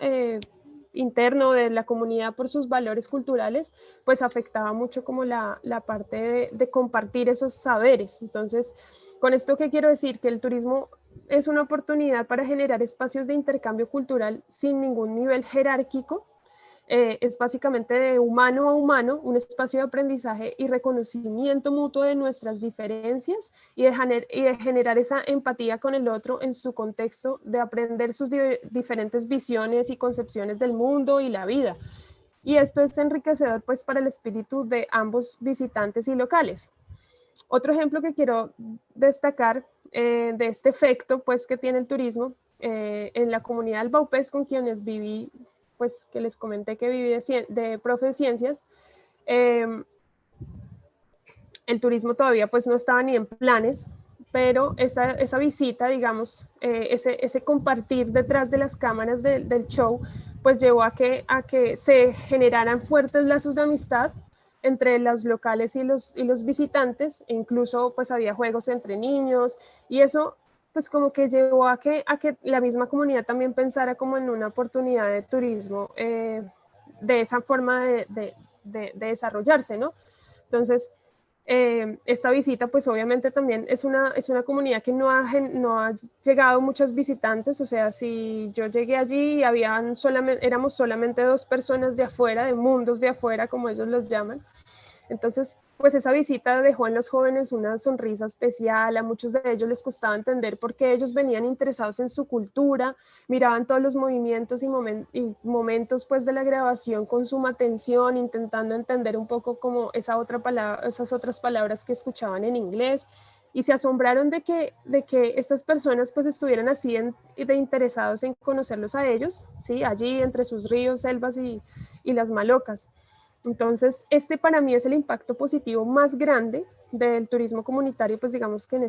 interno de la comunidad por sus valores culturales, pues afectaba mucho como la parte de compartir esos saberes. Entonces, con esto, ¿qué quiero decir? Que el turismo es una oportunidad para generar espacios de intercambio cultural sin ningún nivel jerárquico. Es básicamente de humano a humano, un espacio de aprendizaje y reconocimiento mutuo de nuestras diferencias y de generar esa empatía con el otro en su contexto, de aprender sus diferentes visiones y concepciones del mundo y la vida. Y esto es enriquecedor pues para el espíritu de ambos visitantes y locales. Otro ejemplo que quiero destacar de este efecto pues que tiene el turismo en la comunidad del Baupés, con quienes viví, pues que les comenté que viví de profe de ciencias, el turismo todavía pues no estaba ni en planes, pero esa visita, digamos, ese compartir detrás de las cámaras del show, pues llevó a que se generaran fuertes lazos de amistad entre los locales y los visitantes, e incluso pues había juegos entre niños, y eso pues como que llevó a que la misma comunidad también pensara como en una oportunidad de turismo de esa forma de desarrollarse, ¿no? Entonces, esta visita pues obviamente también es una comunidad que no ha llegado muchos visitantes, o sea, si yo llegué allí y éramos solamente 2 personas de afuera, de mundos de afuera, como ellos los llaman. Entonces, pues esa visita dejó en los jóvenes una sonrisa especial, a muchos de ellos les costaba entender por qué ellos venían interesados en su cultura, miraban todos los movimientos y momentos pues de la grabación con suma atención, intentando entender un poco como esas otras palabras que escuchaban en inglés, y se asombraron de que estas personas pues estuvieran así de interesados en conocerlos a ellos, ¿sí? Allí entre sus ríos, selvas y las malocas. Entonces, este para mí es el impacto positivo más grande del turismo comunitario, pues digamos que en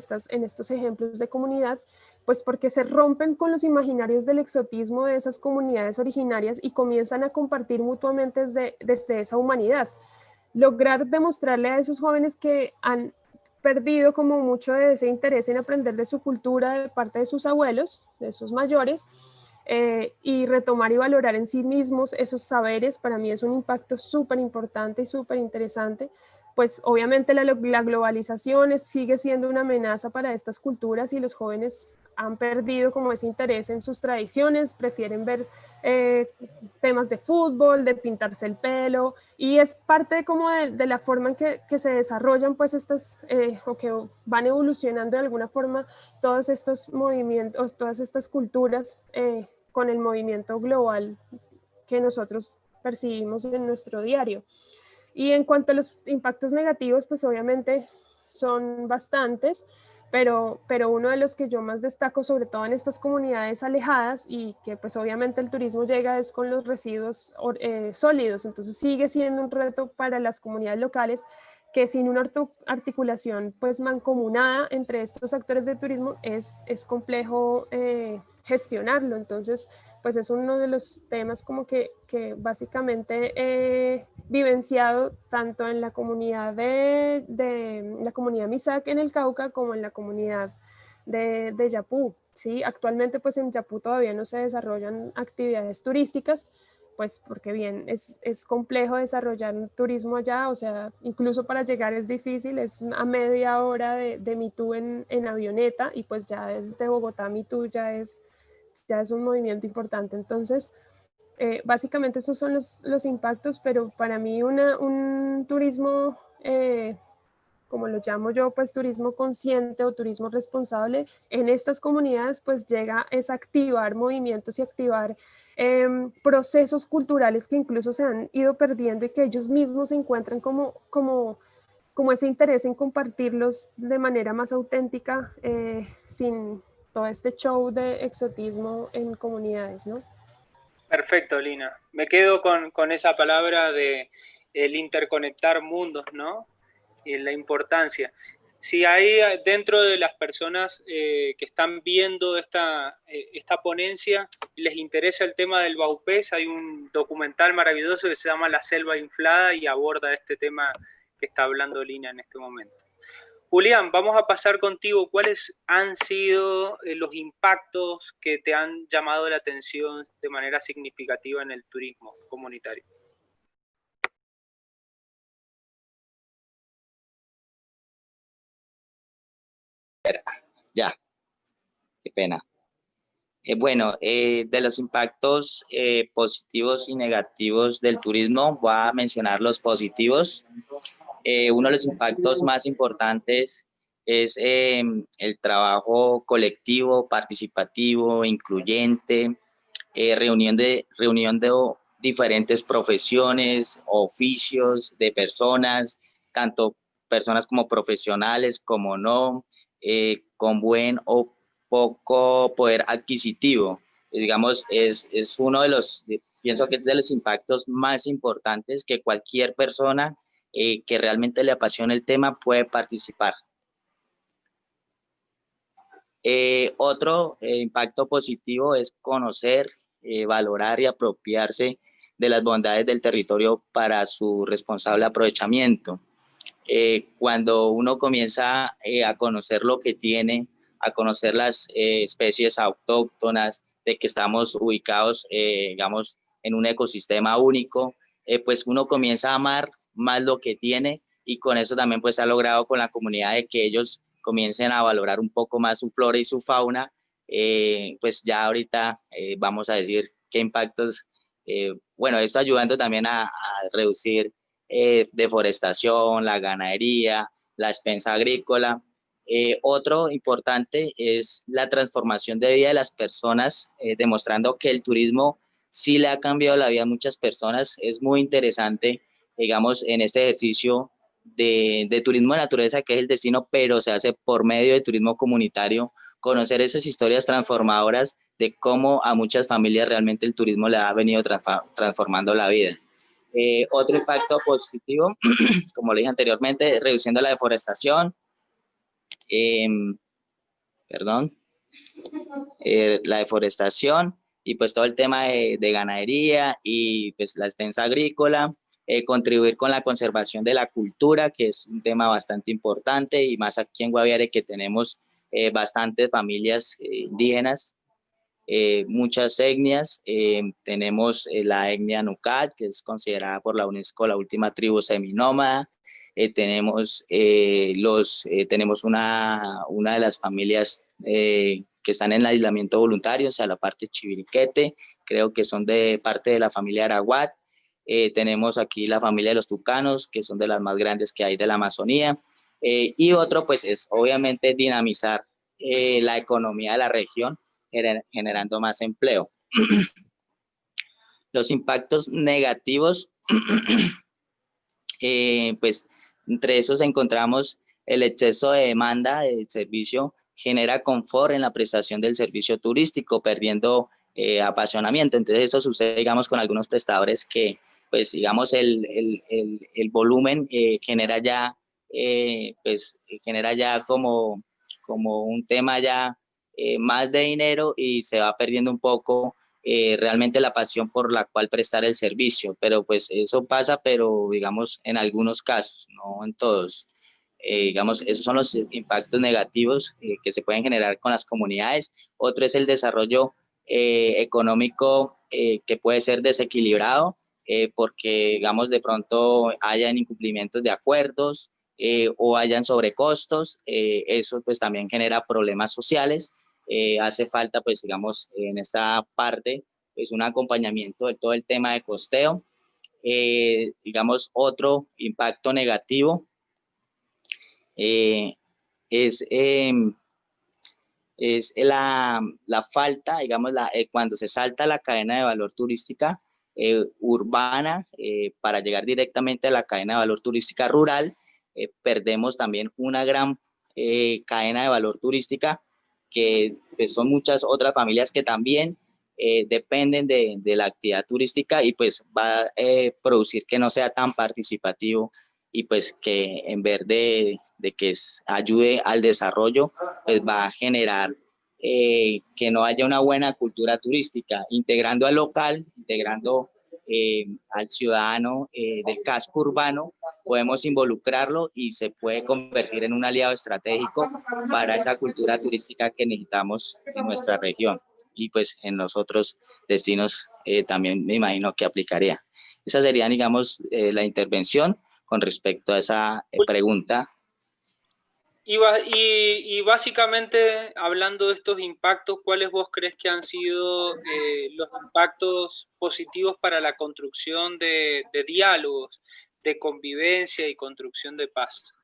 estos ejemplos de comunidad, pues porque se rompen con los imaginarios del exotismo de esas comunidades originarias y comienzan a compartir mutuamente desde esa humanidad. Lograr demostrarle a esos jóvenes que han perdido como mucho de ese interés en aprender de su cultura de parte de sus abuelos, de sus mayores, y retomar y valorar en sí mismos esos saberes, para mí es un impacto súper importante y súper interesante. Pues obviamente la globalización sigue siendo una amenaza para estas culturas y los jóvenes han perdido como ese interés en sus tradiciones, prefieren ver temas de fútbol, de pintarse el pelo, y es parte como de la forma en que se desarrollan pues estas, o que van evolucionando de alguna forma todos estos movimientos, todas estas culturas con el movimiento global que nosotros percibimos en nuestro diario. Y en cuanto a los impactos negativos, pues obviamente son bastantes, pero uno de los que yo más destaco, sobre todo en estas comunidades alejadas y que pues obviamente el turismo llega es con los residuos sólidos, entonces sigue siendo un reto para las comunidades locales que sin una articulación pues mancomunada entre estos actores de turismo es complejo gestionarlo. Entonces pues es uno de los temas como que básicamente he vivenciado tanto en la comunidad de la comunidad Misak en el Cauca como en la comunidad de Yapú, ¿sí? Actualmente pues en Yapú todavía no se desarrollan actividades turísticas, pues porque bien, es complejo desarrollar un turismo allá, o sea, incluso para llegar es difícil, es a media hora de Mitú en avioneta, y pues ya desde Bogotá a Mitú ya es un movimiento importante. Entonces, básicamente esos son los impactos, pero para mí un turismo como lo llamo yo, pues turismo consciente o turismo responsable, en estas comunidades pues llega es activar movimientos y activar procesos culturales que incluso se han ido perdiendo y que ellos mismos se encuentran como ese interés en compartirlos de manera más auténtica, sin todo este show de exotismo en comunidades, ¿no? Perfecto, Lina. Me quedo con esa palabra de el interconectar mundos, ¿no? Y la importancia. Si hay dentro de las personas que están viendo esta ponencia, les interesa el tema del Baupés, hay un documental maravilloso que se llama La Selva Inflada y aborda este tema que está hablando Lina en este momento. Julián, vamos a pasar contigo. ¿Cuáles han sido los impactos que te han llamado la atención de manera significativa en el turismo comunitario? Ya, qué pena. Bueno, de los impactos positivos y negativos del turismo, voy a mencionar los positivos. Uno de los impactos más importantes es el trabajo colectivo, participativo, incluyente, reunión de diferentes profesiones, oficios de personas, tanto personas como profesionales como no, con buen o poco poder adquisitivo. Digamos, es uno de los, pienso que es de los impactos más importantes que cualquier persona que realmente le apasiona el tema puede participar. Otro impacto positivo es conocer, valorar y apropiarse de las bondades del territorio para su responsable aprovechamiento. Cuando uno comienza a conocer lo que tiene, a conocer las especies autóctonas, de que estamos ubicados, digamos, en un ecosistema único, pues uno comienza a amar más lo que tiene y con eso también pues ha logrado con la comunidad de que ellos comiencen a valorar un poco más su flora y su fauna. Pues ya ahorita vamos a decir qué impactos, bueno, esto ayudando también a reducir deforestación, la ganadería, la expensa agrícola. Otro importante es la transformación de vida de las personas, demostrando que el turismo sí le ha cambiado la vida a muchas personas. Es muy interesante, digamos, en este ejercicio de turismo de naturaleza, que es el destino, pero se hace por medio de turismo comunitario, conocer esas historias transformadoras de cómo a muchas familias realmente el turismo le ha venido transformando la vida. Otro impacto positivo, como le dije anteriormente, reduciendo la deforestación, perdón, la deforestación y pues todo el tema de ganadería y pues la extensa agrícola, contribuir con la conservación de la cultura, que es un tema bastante importante y más aquí en Guaviare que tenemos bastantes familias indígenas, muchas etnias. Tenemos la etnia Nucat, que es considerada por la UNESCO la última tribu seminómada. Tenemos una de las familias que están en el aislamiento voluntario, o sea, la parte chiviriquete, creo que son de parte de la familia Araguat. Tenemos aquí la familia de los tucanos, que son de las más grandes que hay de la Amazonía. Y otro, pues, es obviamente dinamizar la economía de la región, generando más empleo. Los impactos negativos, pues entre esos encontramos el exceso de demanda del servicio, genera confort en la prestación del servicio turístico, perdiendo apasionamiento. Entonces eso sucede, digamos, con algunos prestadores que, pues, digamos, el volumen genera ya, pues, genera ya como un tema ya más de dinero y se va perdiendo un poco realmente la pasión por la cual prestar el servicio, pero pues eso pasa, pero digamos en algunos casos, no en todos. Digamos, esos son los impactos negativos que se pueden generar con las comunidades. Otro es el desarrollo económico que puede ser desequilibrado porque, digamos, de pronto hayan incumplimientos de acuerdos o hayan sobrecostos. Eso pues también genera problemas sociales. Hace falta, pues, digamos, en esta parte, pues, un acompañamiento de todo el tema de costeo. Digamos, otro impacto negativo eh, es, la falta, digamos, cuando se salta la cadena de valor turística urbana para llegar directamente a la cadena de valor turística rural, perdemos también una gran cadena de valor turística que pues, son muchas otras familias que también dependen de la actividad turística y pues va a producir que no sea tan participativo y pues que en vez de que ayude al desarrollo, pues va a generar que no haya una buena cultura turística, integrando al local, integrando al ciudadano del casco urbano, podemos involucrarlo y se puede convertir en un aliado estratégico para esa cultura turística que necesitamos en nuestra región y pues en los otros destinos también me imagino que aplicaría. Esa sería, digamos, la intervención con respecto a esa pregunta. Y básicamente, hablando de estos impactos, ¿cuáles vos crees que han sido los impactos positivos para la construcción de diálogos, de convivencia y construcción de paz?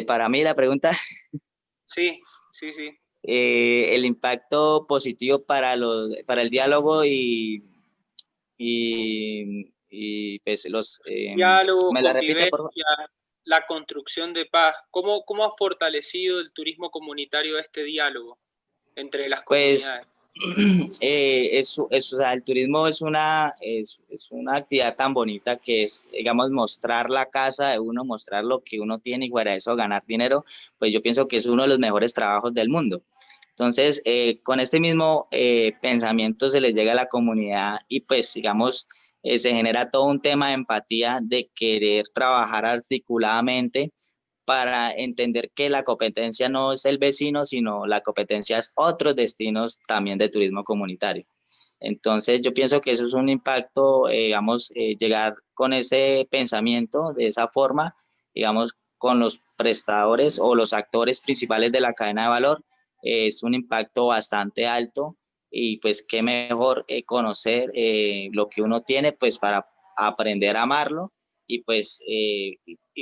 Para mí la pregunta... Sí, sí, sí. El impacto positivo para el diálogo y pues los... Diálogo, ¿me la repite, por favor? convivencia, la construcción de paz. ¿Cómo ha fortalecido el turismo comunitario este diálogo entre las Pues comunidades? o sea, el turismo es una actividad tan bonita que es, digamos, mostrar la casa de uno, mostrar lo que uno tiene y fuera de eso ganar dinero, pues yo pienso que es uno de los mejores trabajos del mundo. Entonces, con este mismo pensamiento se les llega a la comunidad y pues, digamos, se genera todo un tema de empatía, de querer trabajar articuladamente para entender que la competencia no es el vecino, sino la competencia es otros destinos también de turismo comunitario. Entonces, yo pienso que eso es un impacto, digamos, llegar con ese pensamiento, de esa forma, digamos, con los prestadores o los actores principales de la cadena de valor, es un impacto bastante alto y pues qué mejor conocer lo que uno tiene pues para aprender a amarlo y pues y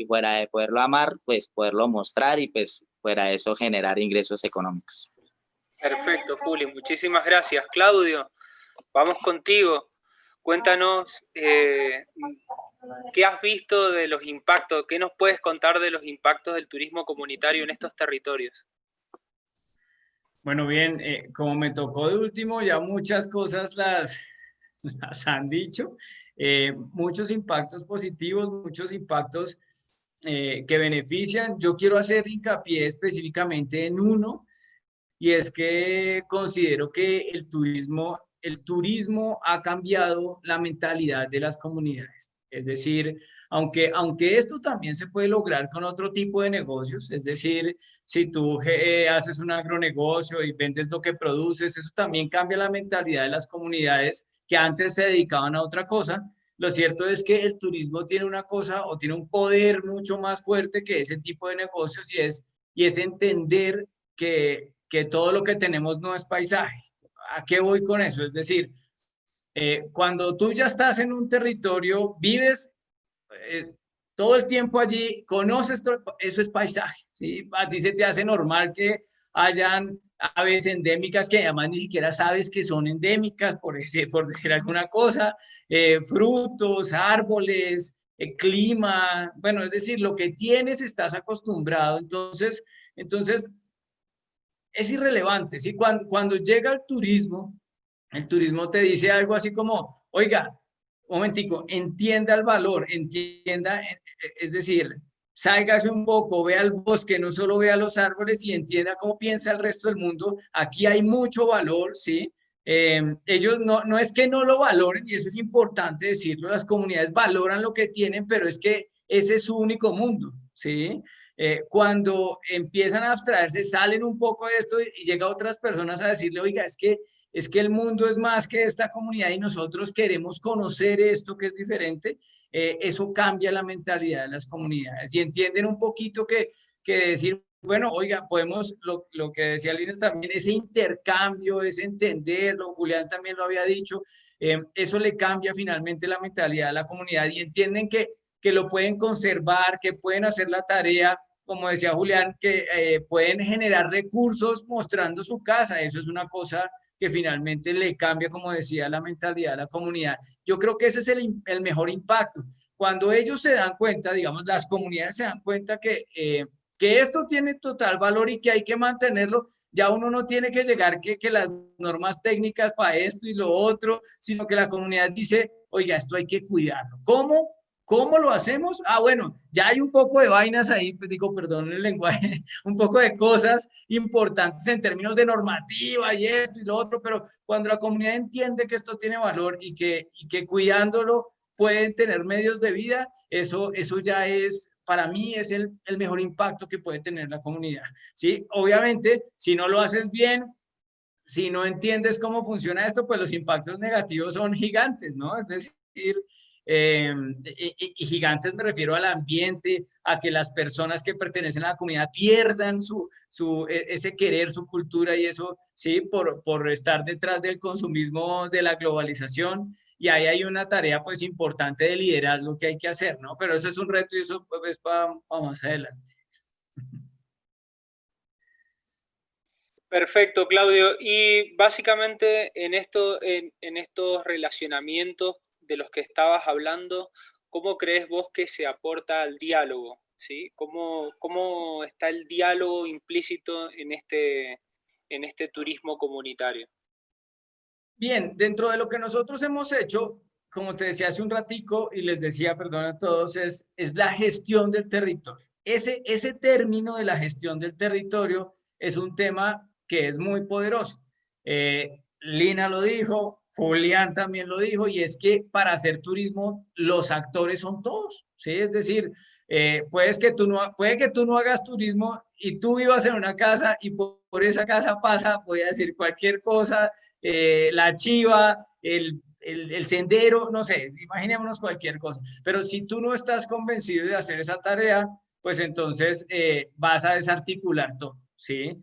fuera de poderlo amar, pues poderlo mostrar y pues fuera de eso generar ingresos económicos. Perfecto, Juli, muchísimas gracias. Claudio, vamos contigo. Cuéntanos qué has visto de los impactos, qué nos puedes contar de los impactos del turismo comunitario en estos territorios. Bueno, bien, como me tocó de último, ya muchas cosas las han dicho, muchos impactos positivos, muchos impactos que benefician. Yo quiero hacer hincapié específicamente en uno, y es que considero que el turismo ha cambiado la mentalidad de las comunidades. Es decir, aunque esto también se puede lograr con otro tipo de negocios, es decir, si tú haces un agronegocio y vendes lo que produces, eso también cambia la mentalidad de las comunidades que antes se dedicaban a otra cosa. Lo cierto es que el turismo tiene una cosa o tiene un poder mucho más fuerte que ese tipo de negocios y es entender que todo lo que tenemos no es paisaje. ¿A qué voy con eso? Es decir, cuando tú ya estás en un territorio, vives todo el tiempo allí, conoces todo, eso es paisaje, ¿sí? A ti se te hace normal que hayan aves endémicas que además ni siquiera sabes que son endémicas, por decir alguna cosa, frutos, árboles, clima, bueno, es decir, lo que tienes estás acostumbrado, entonces es irrelevante, ¿sí? Cuando llega el turismo te dice algo así como, oiga, un momentico, entienda el valor, entienda, es decir, sálgase un poco, vea el bosque, no solo vea los árboles y entienda cómo piensa el resto del mundo. Aquí hay mucho valor, ¿sí? Ellos no es que no lo valoren, y eso es importante decirlo, las comunidades valoran lo que tienen, pero es que ese es su único mundo, ¿sí? Cuando empiezan a abstraerse, salen un poco de esto y llega a otras personas a decirle, oiga, es que el mundo es más que esta comunidad y nosotros queremos conocer esto que es diferente, eso cambia la mentalidad de las comunidades y entienden un poquito que decir, bueno, oiga, podemos, lo que decía Lina también, ese intercambio, ese entenderlo, Julián también lo había dicho, eso le cambia finalmente la mentalidad a la comunidad y entienden que lo pueden conservar, que pueden hacer la tarea, como decía Julián, que pueden generar recursos mostrando su casa. Eso es una cosa que finalmente le cambia, como decía, la mentalidad a la comunidad. Yo creo que ese es el mejor impacto. Cuando ellos se dan cuenta, digamos, las comunidades se dan cuenta que esto tiene total valor y que hay que mantenerlo, ya uno no tiene que llegar que las normas técnicas para esto y lo otro, sino que la comunidad dice, oiga, esto hay que cuidarlo. ¿Cómo? ¿Cómo lo hacemos? Ah, bueno, ya hay un poco de vainas ahí, pues digo, perdón el lenguaje, un poco de cosas importantes en términos de normativa y esto y lo otro, pero cuando la comunidad entiende que esto tiene valor y que cuidándolo pueden tener medios de vida, eso ya es, para mí, es el mejor impacto que puede tener la comunidad, ¿sí? Obviamente, si no lo haces bien, si no entiendes cómo funciona esto, pues los impactos negativos son gigantes, ¿no? Es decir, y gigantes me refiero al ambiente, a que las personas que pertenecen a la comunidad pierdan ese querer, su cultura y eso, ¿sí? Por estar detrás del consumismo de la globalización. Y ahí hay una tarea pues importante de liderazgo que hay que hacer, ¿no? Pero eso es un reto y eso pues, es para más adelante. Perfecto, Claudio. Y básicamente en estos relacionamientos de los que estabas hablando, ¿cómo crees vos que se aporta al diálogo? ¿Sí? ¿Cómo está el diálogo implícito en este turismo comunitario? Bien, dentro de lo que nosotros hemos hecho, como te decía hace un ratico y les decía, perdón a todos, es la gestión del territorio. Ese término de la gestión del territorio es un tema que es muy poderoso. Lina lo dijo, Julián también lo dijo, y es que para hacer turismo los actores son todos, ¿sí? Es decir, puede que tú no hagas turismo y tú vivas en una casa y por esa casa pasa, voy a decir cualquier cosa, la chiva, el sendero, no sé, imaginémonos cualquier cosa. Pero si tú no estás convencido de hacer esa tarea, pues entonces vas a desarticular todo, ¿sí?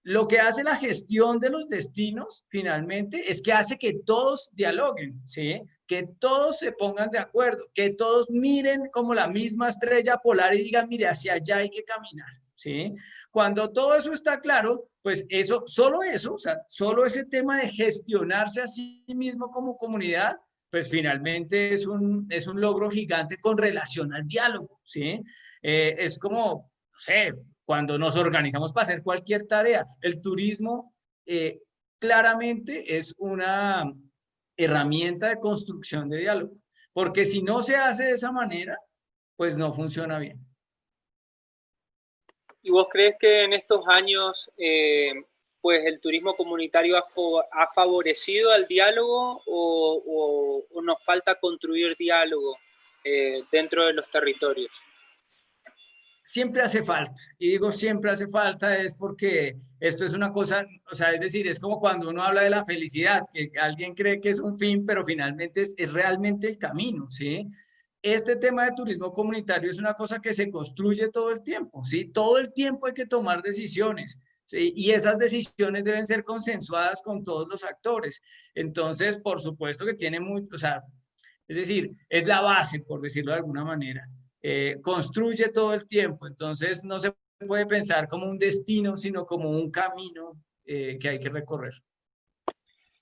Lo que hace la gestión de los destinos, finalmente, es que hace que todos dialoguen, ¿sí? Que todos se pongan de acuerdo, que todos miren como la misma estrella polar y digan, mire, hacia allá hay que caminar, ¿sí? Cuando todo eso está claro, pues solo eso, o sea, solo ese tema de gestionarse a sí mismo como comunidad, pues finalmente es un logro gigante con relación al diálogo, ¿sí? Es como, no sé, cuando nos organizamos para hacer cualquier tarea. El turismo claramente es una herramienta de construcción de diálogo, porque si no se hace de esa manera, pues no funciona bien. ¿Y vos crees que en estos años pues el turismo comunitario ha favorecido al diálogo o nos falta construir diálogo dentro de los territorios? Siempre hace falta, y digo siempre hace falta es porque esto es una cosa, o sea, es decir, es como cuando uno habla de la felicidad, que alguien cree que es un fin, pero finalmente es realmente el camino, ¿sí? Este tema de turismo comunitario es una cosa que se construye todo el tiempo, ¿sí? Todo el tiempo hay que tomar decisiones, ¿sí? Y esas decisiones deben ser consensuadas con todos los actores. Entonces, por supuesto que tiene mucho, o sea, es decir, es la base, por decirlo de alguna manera. Construye todo el tiempo, entonces no se puede pensar como un destino, sino como un camino que hay que recorrer.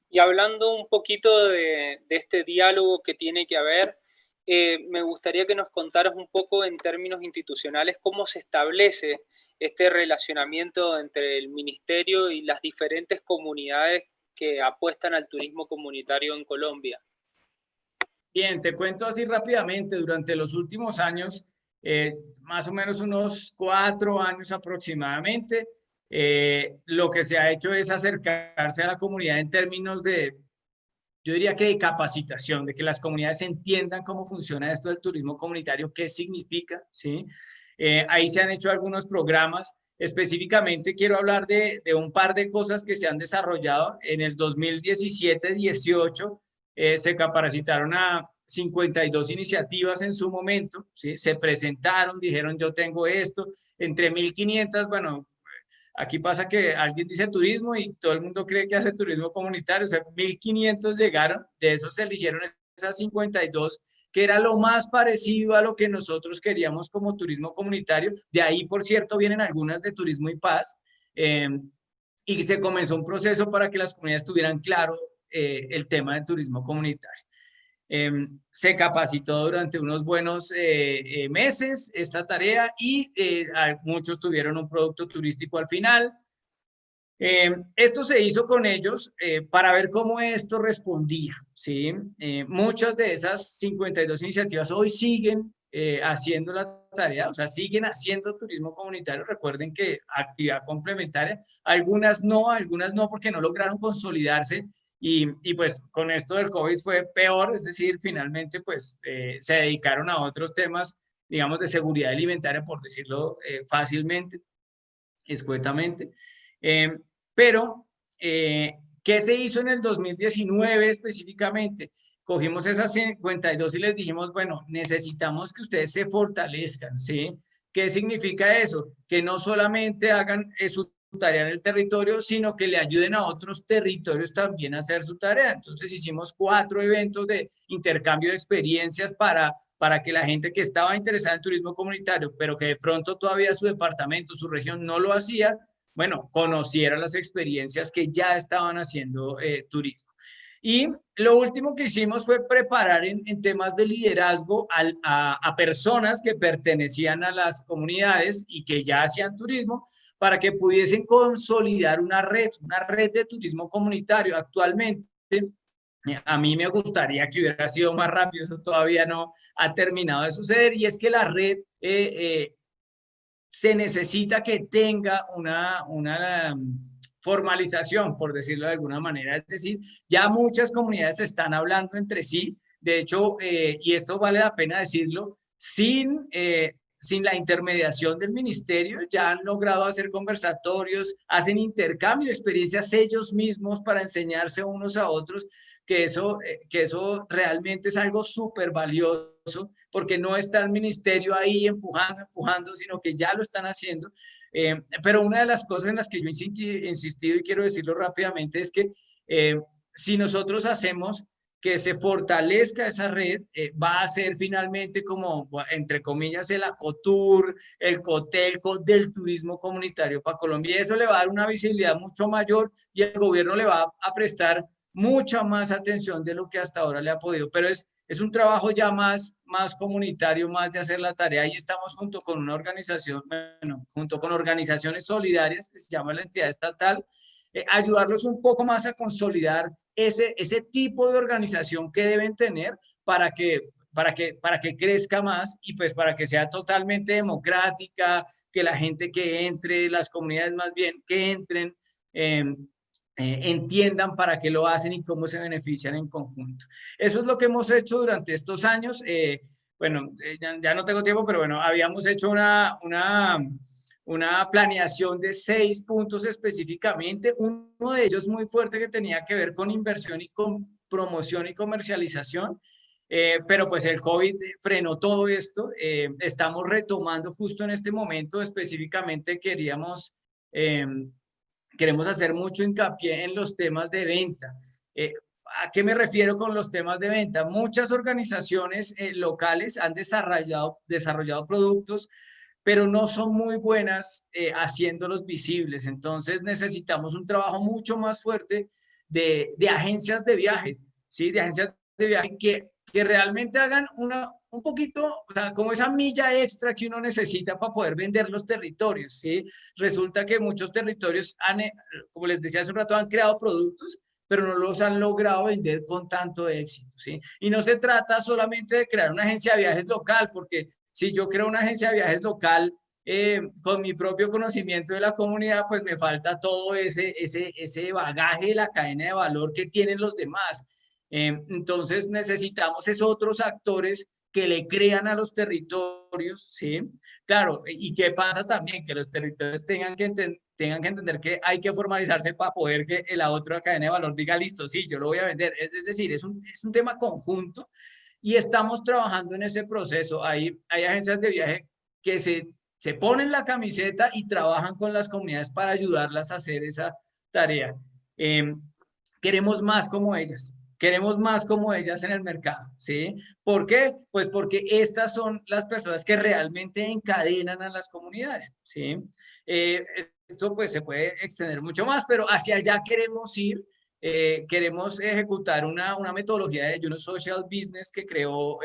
Y hablando un poquito de este diálogo que tiene que haber, me gustaría que nos contaras un poco en términos institucionales cómo se establece este relacionamiento entre el ministerio y las diferentes comunidades que apuestan al turismo comunitario en Colombia. Bien, te cuento así rápidamente, durante los últimos años, más o menos unos 4 años aproximadamente, lo que se ha hecho es acercarse a la comunidad en términos de, yo diría que de capacitación, de que las comunidades entiendan cómo funciona esto del turismo comunitario, qué significa, ¿sí? Ahí se han hecho algunos programas, específicamente quiero hablar de un par de cosas que se han desarrollado en el 2017-18, se capacitaron a 52 iniciativas en su momento, ¿sí? Se presentaron, dijeron yo tengo esto, entre 1500, bueno, aquí pasa que alguien dice turismo y todo el mundo cree que hace turismo comunitario, o sea, 1500 llegaron, de esos se eligieron esas 52, que era lo más parecido a lo que nosotros queríamos como turismo comunitario. De ahí, por cierto, vienen algunas de turismo y paz, y se comenzó un proceso para que las comunidades tuvieran claro el tema del turismo comunitario. Se capacitó durante unos buenos meses esta tarea y muchos tuvieron un producto turístico al final. Esto se hizo con ellos para ver cómo esto respondía, ¿sí? Muchas de esas 52 iniciativas hoy siguen haciendo la tarea, o sea, siguen haciendo turismo comunitario. Recuerden que actividad complementaria, algunas no porque no lograron consolidarse y pues con esto del COVID fue peor, es decir, finalmente pues se dedicaron a otros temas, digamos, de seguridad alimentaria, por decirlo fácilmente, escuetamente. Pero, ¿qué se hizo en el 2019 específicamente? Cogimos esas 52 y les dijimos, bueno, necesitamos que ustedes se fortalezcan, ¿sí? ¿Qué significa eso? Que no solamente hagan su tarea en el territorio, sino que le ayuden a otros territorios también a hacer su tarea. Entonces hicimos 4 eventos de intercambio de experiencias para que la gente que estaba interesada en turismo comunitario, pero que de pronto todavía su departamento, su región no lo hacía, bueno, conociera las experiencias que ya estaban haciendo turismo. Y lo último que hicimos fue preparar en temas de liderazgo a personas que pertenecían a las comunidades y que ya hacían turismo para que pudiesen consolidar una red de turismo comunitario. Actualmente, a mí me gustaría que hubiera sido más rápido, eso todavía no ha terminado de suceder, y es que la red se necesita que tenga una formalización, por decirlo de alguna manera. Es decir, ya muchas comunidades están hablando entre sí. De hecho, y esto vale la pena decirlo, sin la intermediación del ministerio, ya han logrado hacer conversatorios, hacen intercambio de experiencias ellos mismos para enseñarse unos a otros, que eso realmente es algo súper valioso, porque no está el ministerio ahí empujando, sino que ya lo están haciendo. Pero una de las cosas en las que yo he insistido y quiero decirlo rápidamente es que si nosotros hacemos que se fortalezca esa red, va a ser finalmente como, entre comillas, el Acotur, el Cotelco del turismo comunitario para Colombia. Y eso le va a dar una visibilidad mucho mayor y el gobierno le va a prestar mucha más atención de lo que hasta ahora le ha podido. Pero es un trabajo ya más comunitario, más de hacer la tarea, y estamos junto con una organización, bueno, junto con organizaciones solidarias que se llama la entidad estatal, ayudarlos un poco más a consolidar ese tipo de organización que deben tener para que crezca más y pues para que sea totalmente democrática, que la gente que entre, las comunidades más bien que entren, entiendan para qué lo hacen y cómo se benefician en conjunto. Eso es lo que hemos hecho durante estos años. Bueno, ya no tengo tiempo, pero bueno, habíamos hecho una planeación de 6 puntos específicamente. Uno de ellos muy fuerte que tenía que ver con inversión y con promoción y comercialización. Pero pues el COVID frenó todo esto. Estamos retomando justo en este momento. Específicamente queremos hacer mucho hincapié en los temas de venta. ¿A qué me refiero con los temas de venta? Muchas organizaciones locales han desarrollado productos, pero no son muy buenas haciéndolos visibles. Entonces necesitamos un trabajo mucho más fuerte de agencias de viajes, ¿sí? De agencias de viaje que realmente hagan un poquito, o sea, como esa milla extra que uno necesita para poder vender los territorios, ¿sí? Resulta que muchos territorios como les decía hace un rato, han creado productos, pero no los han logrado vender con tanto éxito, ¿sí? Y no se trata solamente de crear una agencia de viajes local, porque si yo creo una agencia de viajes local con mi propio conocimiento de la comunidad, pues me falta todo ese bagaje de la cadena de valor que tienen los demás. Entonces necesitamos esos otros actores que le crean a los territorios, ¿sí? Claro, ¿y qué pasa también? Que los territorios tengan que entender que hay que formalizarse para poder que la otra cadena de valor diga, listo, sí, yo lo voy a vender. Es decir, es un tema conjunto y estamos trabajando en ese proceso. Hay agencias de viaje que se ponen la camiseta y trabajan con las comunidades para ayudarlas a hacer esa tarea. Queremos más como ellas. Queremos más como ellas en el mercado, ¿sí? ¿Por qué? Pues porque estas son las personas que realmente encadenan a las comunidades, ¿sí? Esto pues se puede extender mucho más, pero hacia allá queremos ir. Queremos ejecutar una metodología de Juno Social Business que creó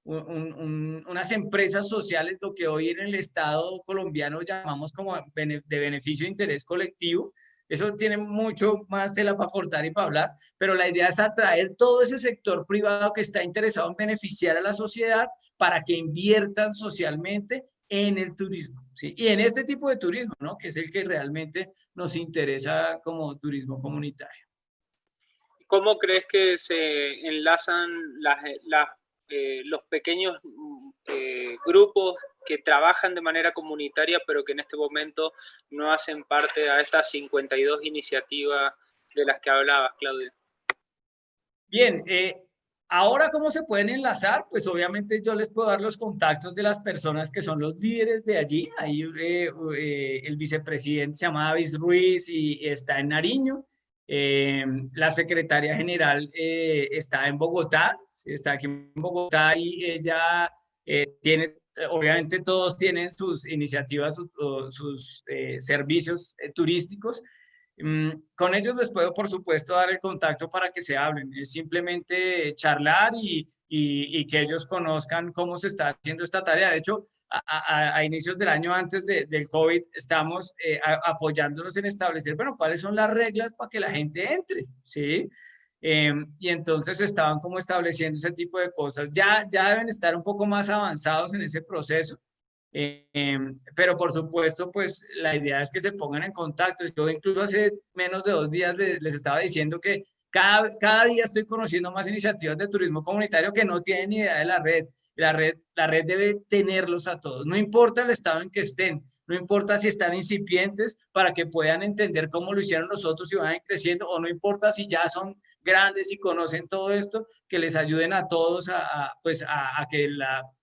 unas empresas sociales, lo que hoy en el Estado colombiano llamamos como de beneficio de interés colectivo. Eso tiene mucho más tela para cortar y para hablar, pero la idea es atraer todo ese sector privado que está interesado en beneficiar a la sociedad para que inviertan socialmente en el turismo, ¿sí? Y en este tipo de turismo, ¿no? Que es el que realmente nos interesa como turismo comunitario. ¿Cómo crees que se enlazan los pequeños grupos que trabajan de manera comunitaria, pero que en este momento no hacen parte de estas 52 iniciativas de las que hablabas, Claudio? Bien, ahora ¿cómo se pueden enlazar? Pues obviamente yo les puedo dar los contactos de las personas que son los líderes de allí. Ahí el vicepresidente se llama David Ruiz y está en Nariño. La secretaria general está en Bogotá, está aquí en Bogotá y ella tiene, obviamente todos tienen sus iniciativas, sus servicios turísticos. Con ellos les puedo, por supuesto, dar el contacto para que se hablen. Es simplemente charlar y que ellos conozcan cómo se está haciendo esta tarea. De hecho, a inicios del año antes del COVID, estamos apoyándonos en establecer, bueno, cuáles son las reglas para que la gente entre, ¿sí? Y entonces estaban como estableciendo ese tipo de cosas. Ya deben estar un poco más avanzados en ese proceso. Pero por supuesto, pues la idea es que se pongan en contacto. Yo incluso hace menos de 2 días les estaba diciendo que cada día estoy conociendo más iniciativas de turismo comunitario que no tienen ni idea de la red. La red debe tenerlos a todos, no importa el estado en que estén, no importa si están incipientes para que puedan entender cómo lo hicieron los otros y vayan creciendo, o no importa si ya son grandes y conocen todo esto, que les ayuden a todos pues a que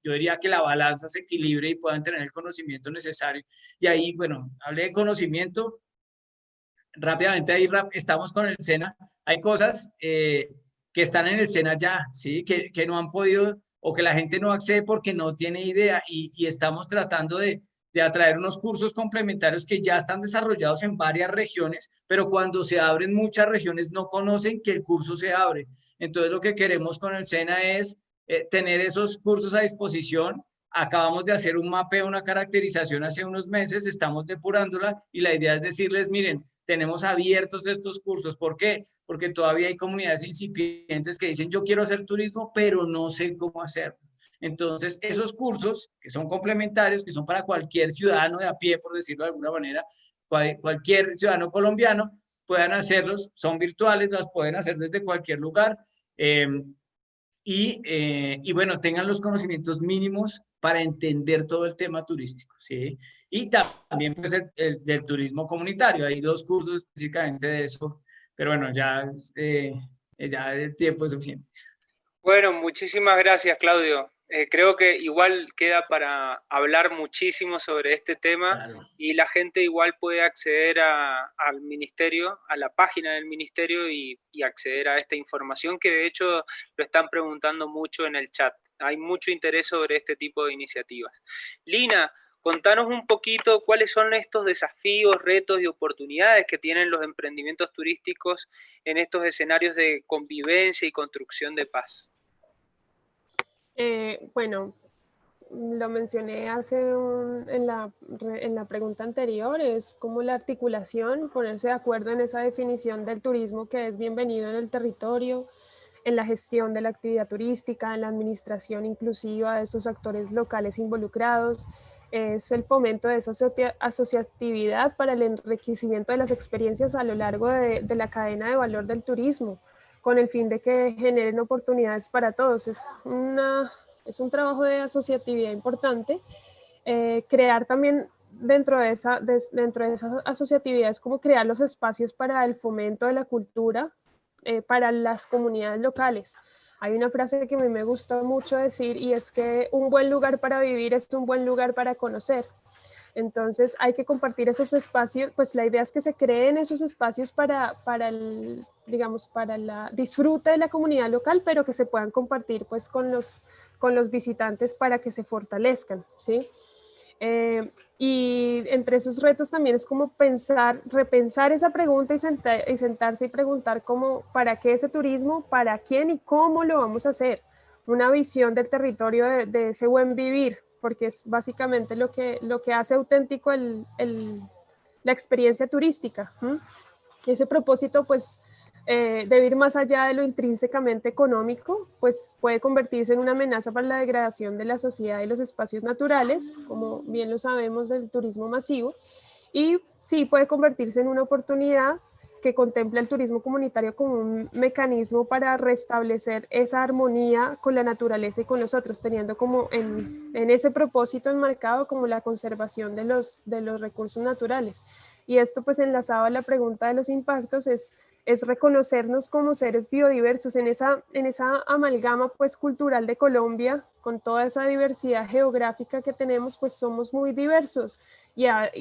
yo diría que la balanza se equilibre y puedan tener el conocimiento necesario. Y ahí, bueno, hablé de conocimiento, rápidamente ahí estamos con el SENA. Hay cosas que están en el SENA ya, ¿sí? Que no han podido o que la gente no accede porque no tiene idea y estamos tratando de atraer unos cursos complementarios que ya están desarrollados en varias regiones, pero cuando se abren muchas regiones no conocen que el curso se abre. Entonces lo que queremos con el SENA es tener esos cursos a disposición. Acabamos de hacer un mapeo, una caracterización hace unos meses, estamos depurándola y la idea es decirles, miren, tenemos abiertos estos cursos. ¿Por qué? Porque todavía hay comunidades incipientes que dicen, yo quiero hacer turismo, pero no sé cómo hacerlo. Entonces, esos cursos, que son complementarios, que son para cualquier ciudadano de a pie, por decirlo de alguna manera, cualquier ciudadano colombiano, puedan hacerlos, son virtuales, los pueden hacer desde cualquier lugar. Y bueno, tengan los conocimientos mínimos para entender todo el tema turístico, ¿sí? Y también pues del turismo comunitario. Hay 2 cursos específicamente de eso, pero bueno, ya el tiempo es suficiente. Bueno, muchísimas gracias, Claudio. Creo que igual queda para hablar muchísimo sobre este tema. Claro. Y la gente igual puede acceder al ministerio, a la página del ministerio y acceder a esta información que de hecho lo están preguntando mucho en el chat. Hay mucho interés sobre este tipo de iniciativas. Lina, contanos un poquito cuáles son estos desafíos, retos y oportunidades que tienen los emprendimientos turísticos en estos escenarios de convivencia y construcción de paz. Bueno, lo mencioné en la pregunta anterior, es como la articulación, ponerse de acuerdo en esa definición del turismo que es bienvenido en el territorio, en la gestión de la actividad turística, en la administración inclusiva de estos actores locales involucrados, es el fomento de esa asociatividad para el enriquecimiento de las experiencias a lo largo de la cadena de valor del turismo, con el fin de que generen oportunidades para todos. Es un trabajo de asociatividad importante. Crear también dentro de esa asociatividad es como crear los espacios para el fomento de la cultura para las comunidades locales. Hay una frase que a mí me gusta mucho decir y es que un buen lugar para vivir es un buen lugar para conocer. Entonces hay que compartir esos espacios, pues la idea es que se creen esos espacios para el, digamos, para la disfrute de la comunidad local, pero que se puedan compartir pues con los visitantes para que se fortalezcan, ¿sí? Y entre esos retos también es como pensar, repensar esa pregunta y sentarse y preguntar cómo, para qué ese turismo, para quién y cómo lo vamos a hacer. Una visión del territorio de ese buen vivir, porque es básicamente lo que hace auténtico la experiencia turística. Y ese propósito, pues, de ir más allá de lo intrínsecamente económico, pues puede convertirse en una amenaza para la degradación de la sociedad y los espacios naturales, como bien lo sabemos del turismo masivo, y sí puede convertirse en una oportunidad que contempla el turismo comunitario como un mecanismo para restablecer esa armonía con la naturaleza y con los otros, teniendo como en ese propósito enmarcado como la conservación de los recursos naturales. Y esto pues enlazado a la pregunta de los impactos es reconocernos como seres biodiversos en esa amalgama pues cultural de Colombia, con toda esa diversidad geográfica que tenemos, pues somos muy diversos y ya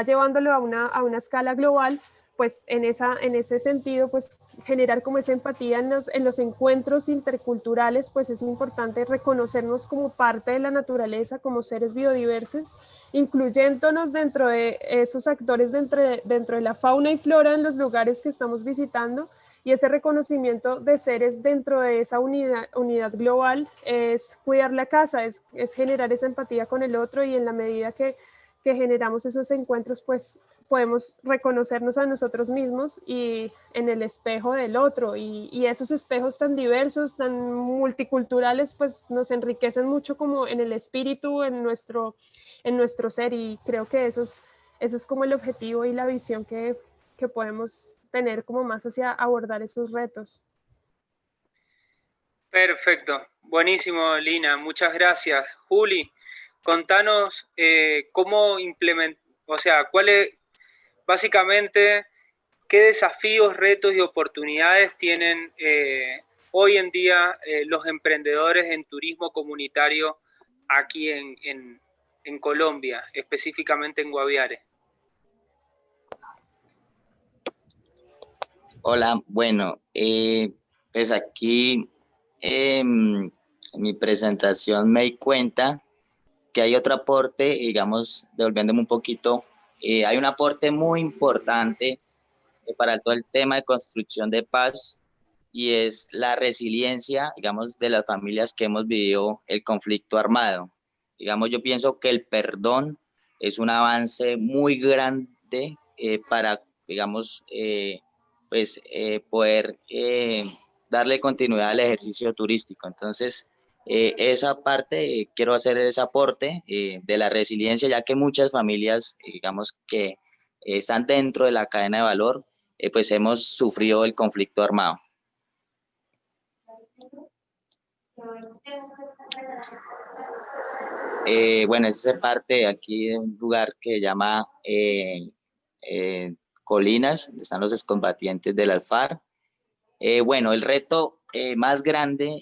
llevándolo a una escala global, pues en ese sentido, pues generar como esa empatía en los encuentros interculturales, pues es importante reconocernos como parte de la naturaleza, como seres biodiversos, incluyéndonos dentro de esos actores dentro de la fauna y flora en los lugares que estamos visitando, y ese reconocimiento de seres dentro de esa unidad global es cuidar la casa, es generar esa empatía con el otro, y en la medida que generamos esos encuentros, pues podemos reconocernos a nosotros mismos y en el espejo del otro, y esos espejos tan diversos, tan multiculturales, pues nos enriquecen mucho como en el espíritu, en nuestro ser, y creo que eso es como el objetivo y la visión que podemos tener como más hacia abordar esos retos. Perfecto, buenísimo, Lina, muchas gracias. Juli, contanos cómo implementar, o sea, básicamente, qué desafíos, retos y oportunidades tienen hoy en día los emprendedores en turismo comunitario aquí en Colombia, específicamente en Guaviare. Hola, bueno, pues aquí en mi presentación me di cuenta que hay otro aporte, digamos, devolviéndome un poquito, hay un aporte muy importante para todo el tema de construcción de paz, y es la resiliencia, digamos, de las familias que hemos vivido el conflicto armado. Digamos, yo pienso que el perdón es un avance muy grande para, digamos, poder darle continuidad al ejercicio turístico. Entonces, esa parte, quiero hacer ese aporte de la resiliencia, ya que muchas familias, digamos, que están dentro de la cadena de valor, pues hemos sufrido el conflicto armado. Bueno, esa es parte aquí de un lugar que se llama Colinas, donde están los excombatientes de las FARC. Bueno, el reto más grande,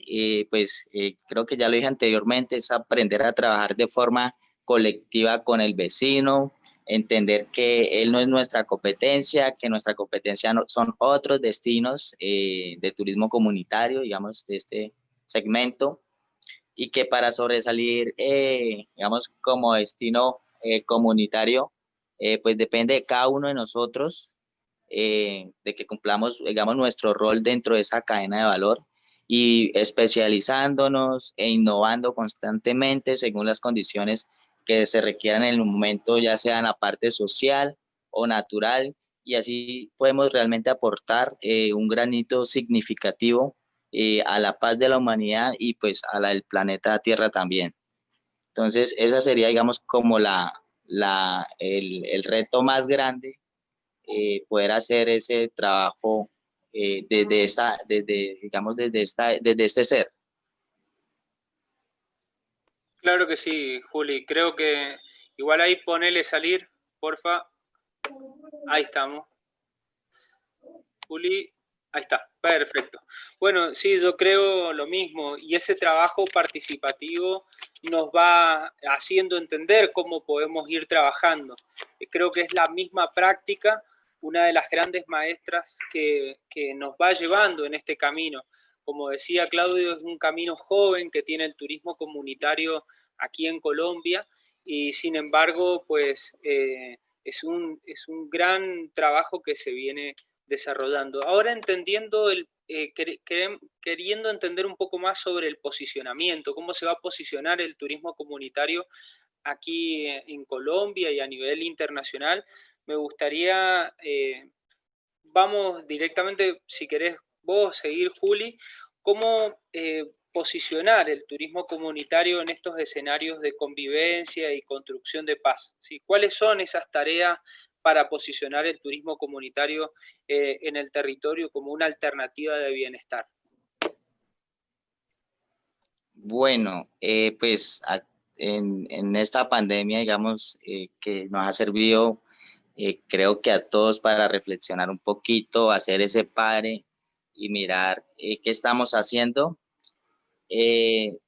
creo que ya lo dije anteriormente, es aprender a trabajar de forma colectiva con el vecino, entender que él no es nuestra competencia, que nuestra competencia son otros destinos de turismo comunitario, digamos, de este segmento, y que para sobresalir, digamos, como destino comunitario, pues depende de cada uno de nosotros, de que cumplamos, digamos, nuestro rol dentro de esa cadena de valor, y especializándonos e innovando constantemente según las condiciones que se requieran en el momento, ya sea en la parte social o natural, y así podemos realmente aportar un granito significativo a la paz de la humanidad y pues a la del planeta Tierra también. Entonces, esa sería, digamos, como el reto más grande, poder hacer ese trabajo desde este ser. Claro que sí, Juli. Creo que igual ahí ponele salir, porfa. Ahí estamos. Juli, Ahí está, perfecto. Bueno, sí, yo creo lo mismo, y ese trabajo participativo nos va haciendo entender cómo podemos ir trabajando. Creo que es la misma práctica una de las grandes maestras que nos va llevando en este camino. Como decía Claudio, es un camino joven que tiene el turismo comunitario aquí en Colombia, y sin embargo, pues es un gran trabajo que se viene desarrollando. Ahora entendiendo, queriendo entender un poco más sobre el posicionamiento, cómo se va a posicionar el turismo comunitario aquí en Colombia y a nivel internacional, me gustaría, vamos directamente, si querés vos seguir, Juli, cómo posicionar el turismo comunitario en estos escenarios de convivencia y construcción de paz, ¿sí? ¿Cuáles son esas tareas para posicionar el turismo comunitario en el territorio como una alternativa de bienestar? Bueno, pues en esta pandemia, digamos, que nos ha servido, creo que a todos para reflexionar un poquito, hacer ese pare y mirar qué estamos haciendo.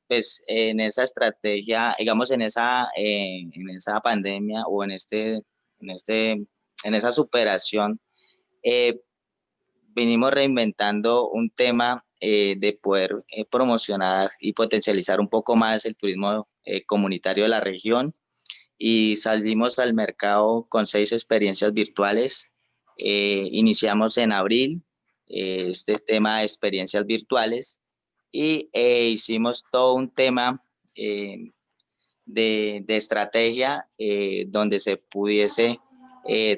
Pues en esa estrategia, digamos, en esa pandemia o en este, en esa superación, eh, venimos reinventando un tema de poder promocionar y potencializar un poco más el turismo comunitario de la región, y salimos al mercado con 6 experiencias virtuales. Iniciamos en abril este tema de experiencias virtuales, y hicimos todo un tema de estrategia donde se pudiese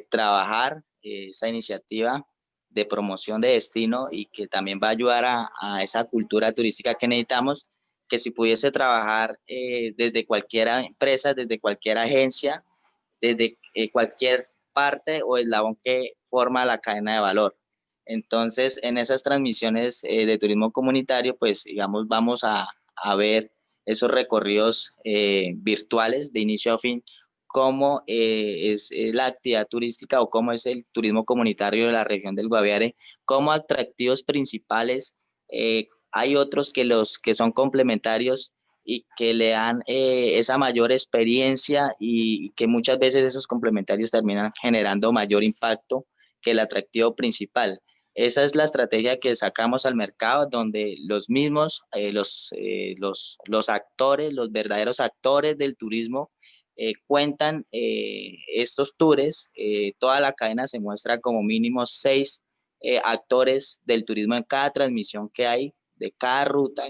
trabajar esa iniciativa de promoción de destino, y que también va a ayudar a esa cultura turística que necesitamos, que si pudiese trabajar desde cualquier empresa, desde cualquier agencia, desde cualquier parte o eslabón que forma la cadena de valor. Entonces, en esas transmisiones de turismo comunitario, pues, digamos, vamos a ver esos recorridos virtuales de inicio a fin, cómo es la actividad turística o cómo es el turismo comunitario de la región del Guaviare, como atractivos principales. Hay otros que son complementarios y que le dan esa mayor experiencia, y que muchas veces esos complementarios terminan generando mayor impacto que el atractivo principal. Esa es la estrategia que sacamos al mercado, donde los mismos, los actores, los verdaderos actores del turismo cuentan estos tours. Toda la cadena se muestra como mínimo 6 actores del turismo en cada transmisión que hay de cada ruta,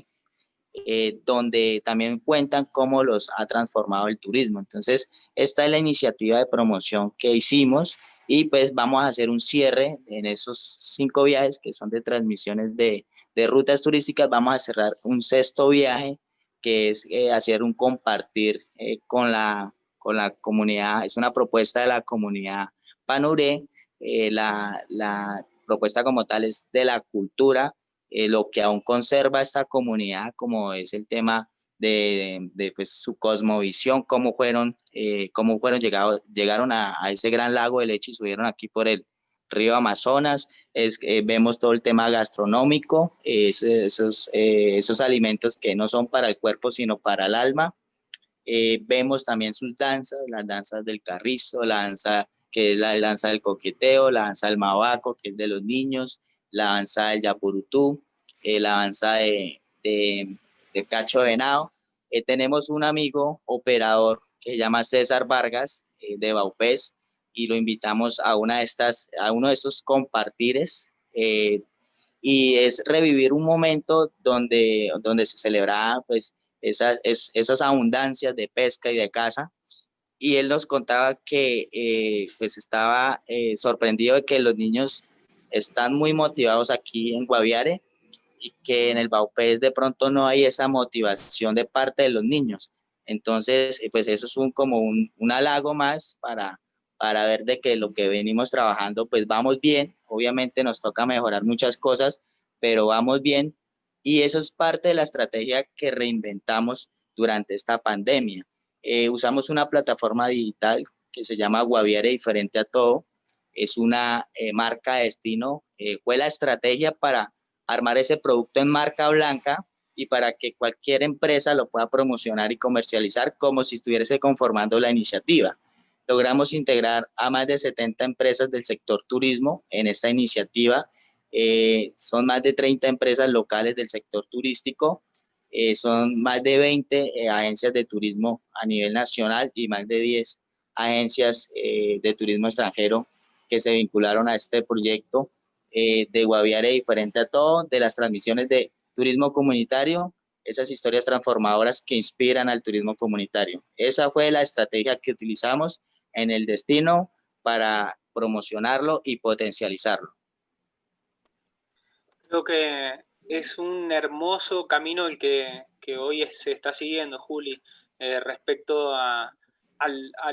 donde también cuentan cómo los ha transformado el turismo. Entonces, esta es la iniciativa de promoción que hicimos, y pues vamos a hacer un cierre en esos 5 viajes que son de transmisiones de rutas turísticas. Vamos a cerrar un 6.º viaje, que es hacer un compartir con la comunidad. Es una propuesta de la comunidad Panuré. La propuesta como tal es de la cultura, lo que aún conserva esta comunidad, como es el tema de pues, su cosmovisión, llegaron a ese gran lago de leche y subieron aquí por el río Amazonas. Vemos todo el tema gastronómico, esos alimentos que no son para el cuerpo, sino para el alma. Vemos también sus danzas, las danzas del carrizo, la danza que es la danza del coqueteo, la danza del mabaco, que es de los niños, la danza del yapurutú, la danza de cacho de venado. Tenemos un amigo operador que se llama César Vargas, de Baupés, y lo invitamos a uno de estos compartires, y es revivir un momento donde se celebraba pues esas abundancias de pesca y de caza. Y él nos contaba que pues estaba sorprendido de que los niños están muy motivados aquí en Guaviare, y que en el Baupés de pronto no hay esa motivación de parte de los niños. Entonces, pues eso es como un halago más para ver de que lo que venimos trabajando, pues vamos bien. Obviamente nos toca mejorar muchas cosas, pero vamos bien. Y eso es parte de la estrategia que reinventamos durante esta pandemia. Usamos una plataforma digital que se llama Guaviare Diferente a Todo, es una marca de destino, fue la estrategia para armar ese producto en marca blanca y para que cualquier empresa lo pueda promocionar y comercializar como si estuviese conformando la iniciativa. Logramos integrar a más de 70 empresas del sector turismo en esta iniciativa. Son más de 30 empresas locales del sector turístico, son más de 20 agencias de turismo a nivel nacional y más de 10 agencias de turismo extranjero que se vincularon a este proyecto de Guaviare, diferente a todo, de las transmisiones de turismo comunitario, esas historias transformadoras que inspiran al turismo comunitario. Esa fue la estrategia que utilizamos en el destino para promocionarlo y potencializarlo. Creo que es un hermoso camino el que hoy se está siguiendo, Juli, respecto a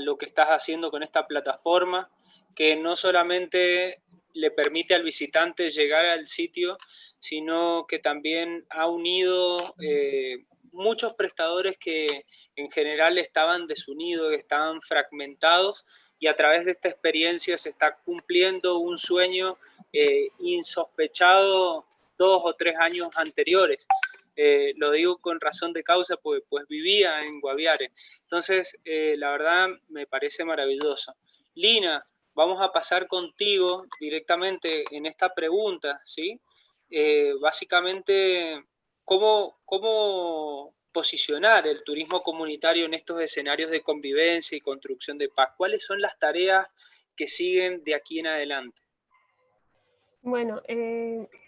lo que estás haciendo con esta plataforma, que no solamente le permite al visitante llegar al sitio, sino que también ha unido muchos prestadores que en general estaban desunidos, que estaban fragmentados, y a través de esta experiencia se está cumpliendo un sueño insospechado 2 o 3 años anteriores. Lo digo con razón de causa, porque pues vivía en Guaviare. Entonces, la verdad me parece maravilloso. Lina, vamos a pasar contigo directamente en esta pregunta, ¿sí? Básicamente, ¿cómo posicionar el turismo comunitario en estos escenarios de convivencia y construcción de paz? ¿Cuáles son las tareas que siguen de aquí en adelante? Bueno,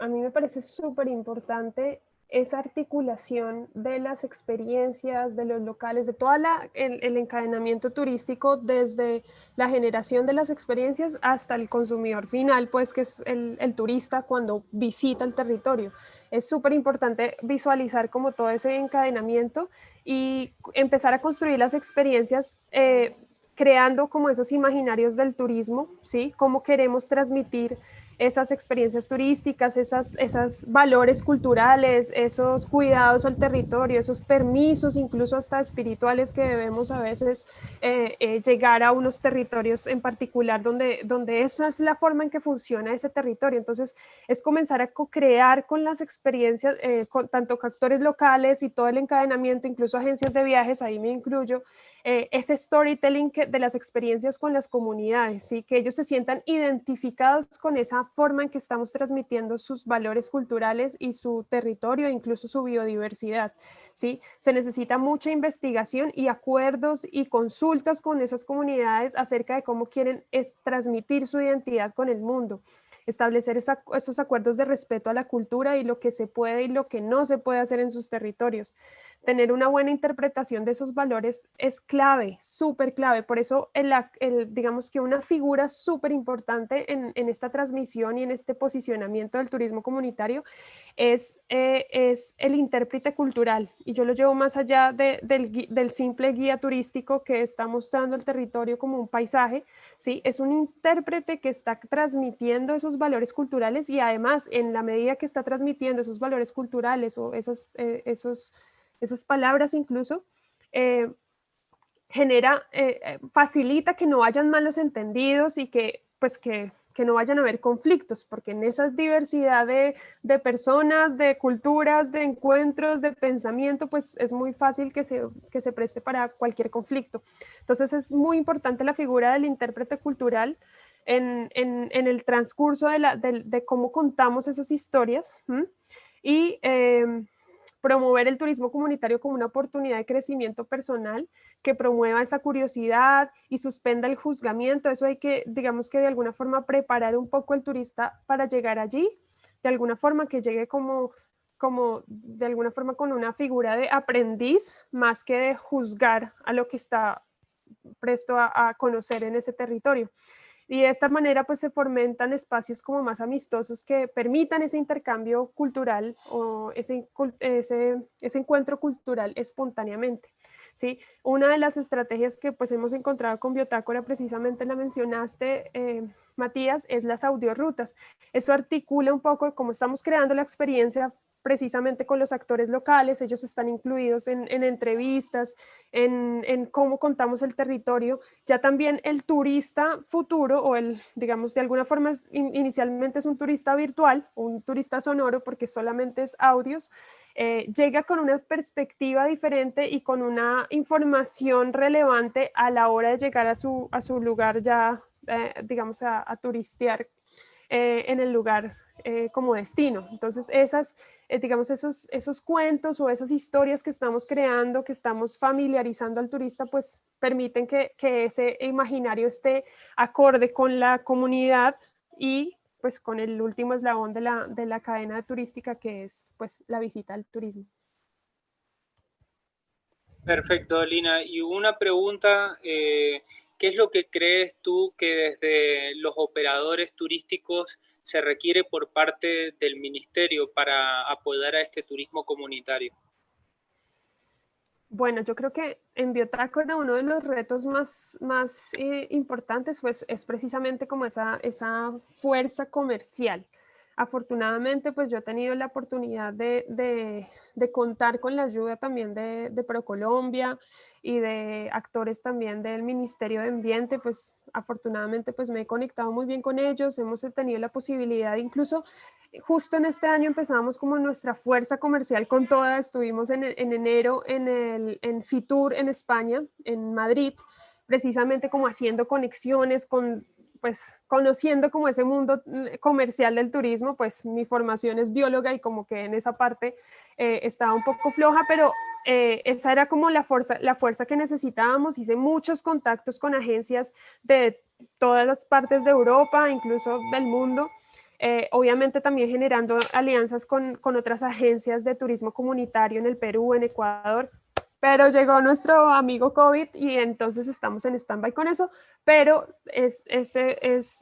a mí me parece súper importante esa articulación de las experiencias, de los locales, de todo el encadenamiento turístico, desde la generación de las experiencias hasta el consumidor final, pues que es el turista cuando visita el territorio. Es súper importante visualizar como todo ese encadenamiento y empezar a construir las experiencias creando como esos imaginarios del turismo, ¿sí? Cómo queremos transmitir esas experiencias turísticas, esos valores culturales, esos cuidados al territorio, esos permisos, incluso hasta espirituales que debemos a veces llegar a unos territorios en particular donde esa es la forma en que funciona ese territorio. Entonces, es comenzar a co-crear con las experiencias, con tanto actores locales y todo el encadenamiento, incluso agencias de viajes, ahí me incluyo, ese storytelling de las experiencias con las comunidades, ¿sí? Que ellos se sientan identificados con esa forma en que estamos transmitiendo sus valores culturales y su territorio e incluso su biodiversidad, ¿sí? Se necesita mucha investigación y acuerdos y consultas con esas comunidades acerca de cómo quieren transmitir su identidad con el mundo. Establecer esos acuerdos de respeto a la cultura y lo que se puede y lo que no se puede hacer en sus territorios. Tener una buena interpretación de esos valores es clave, súper clave. Por eso, digamos que una figura súper importante en esta transmisión y en este posicionamiento del turismo comunitario es el intérprete cultural. Y yo lo llevo más allá del simple guía turístico que está mostrando el territorio como un paisaje, ¿sí? Es un intérprete que está transmitiendo esos valores culturales y además, en la medida que está transmitiendo esos valores culturales o esas palabras incluso, facilita que no hayan malos entendidos y que no vayan a haber conflictos, porque en esa diversidad de personas, de culturas, de encuentros, de pensamiento, pues es muy fácil que se preste para cualquier conflicto. Entonces es muy importante la figura del intérprete cultural en el transcurso de cómo contamos esas historias, y promover el turismo comunitario como una oportunidad de crecimiento personal que promueva esa curiosidad y suspenda el juzgamiento. Eso hay que, digamos que de alguna forma, preparar un poco al turista para llegar allí, de alguna forma que llegue como de alguna forma con una figura de aprendiz más que de juzgar a lo que está presto a conocer en ese territorio. Y de esta manera pues se fomentan espacios como más amistosos que permitan ese intercambio cultural o ese encuentro cultural espontáneamente, ¿sí? Una de las estrategias que pues hemos encontrado con Biotácora, precisamente la mencionaste, Matías, es las audiorrutas. Eso articula un poco cómo estamos creando la experiencia precisamente con los actores locales, ellos están incluidos en entrevistas, en cómo contamos el territorio. Ya también el turista futuro, o digamos, de alguna forma inicialmente es un turista virtual, un turista sonoro, porque solamente es audios, llega con una perspectiva diferente y con una información relevante a la hora de llegar a su lugar ya, digamos, a turistear en el lugar como destino. Entonces, digamos, esos cuentos o esas historias que estamos creando, que estamos familiarizando al turista, pues permiten que ese imaginario esté acorde con la comunidad y pues con el último eslabón de la cadena turística, que es pues la visita al turismo. Perfecto, Lina. Y una pregunta, ¿qué es lo que crees tú que desde los operadores turísticos se requiere por parte del ministerio para apoyar a este turismo comunitario? Bueno, yo creo que en Biotrácora uno de los retos más importantes pues, es precisamente como esa fuerza comercial. Afortunadamente, pues yo he tenido la oportunidad de contar con la ayuda también de ProColombia y de actores también del Ministerio de Ambiente. Pues afortunadamente pues me he conectado muy bien con ellos, hemos tenido la posibilidad incluso. Justo en este año empezamos como nuestra fuerza comercial con toda, estuvimos en enero en Fitur en España, en Madrid, precisamente como haciendo conexiones pues conociendo como ese mundo comercial del turismo. Pues mi formación es bióloga y como que en esa parte estaba un poco floja, pero esa era como la fuerza que necesitábamos. Hice muchos contactos con agencias de todas las partes de Europa, incluso del mundo. Obviamente también generando alianzas con otras agencias de turismo comunitario en el Perú, en Ecuador, pero llegó nuestro amigo COVID y entonces estamos en stand-by con eso, pero es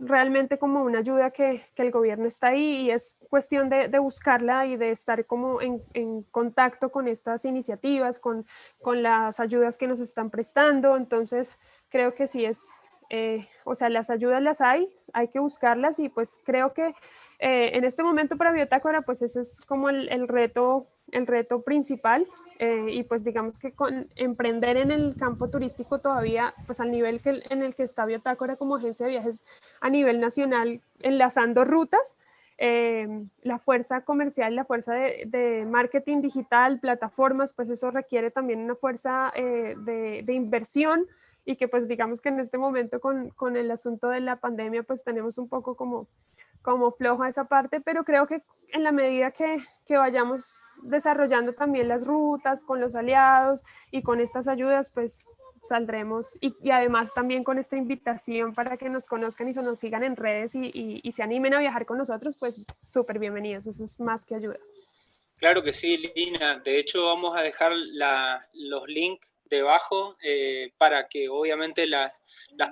realmente como una ayuda que el gobierno está ahí y es cuestión de buscarla y de estar como en contacto con estas iniciativas, con las ayudas que nos están prestando. Entonces creo que sí o sea, las ayudas las hay que buscarlas y pues creo que en este momento para Biotrácora pues ese es como el reto principal. Y pues digamos que con emprender en el campo turístico todavía, pues al nivel en el que está Biotrácora como agencia de viajes a nivel nacional, enlazando rutas, la fuerza comercial, la fuerza de marketing digital, plataformas, pues eso requiere también una fuerza de inversión y que pues digamos que en este momento con el asunto de la pandemia pues tenemos un poco como floja esa parte, pero creo que en la medida que vayamos desarrollando también las rutas con los aliados y con estas ayudas, pues saldremos y además también con esta invitación para que nos conozcan y se nos sigan en redes y se animen a viajar con nosotros, pues súper bienvenidos, eso es más que ayuda. Claro que sí, Lina. De hecho, vamos a dejar los links debajo para que obviamente las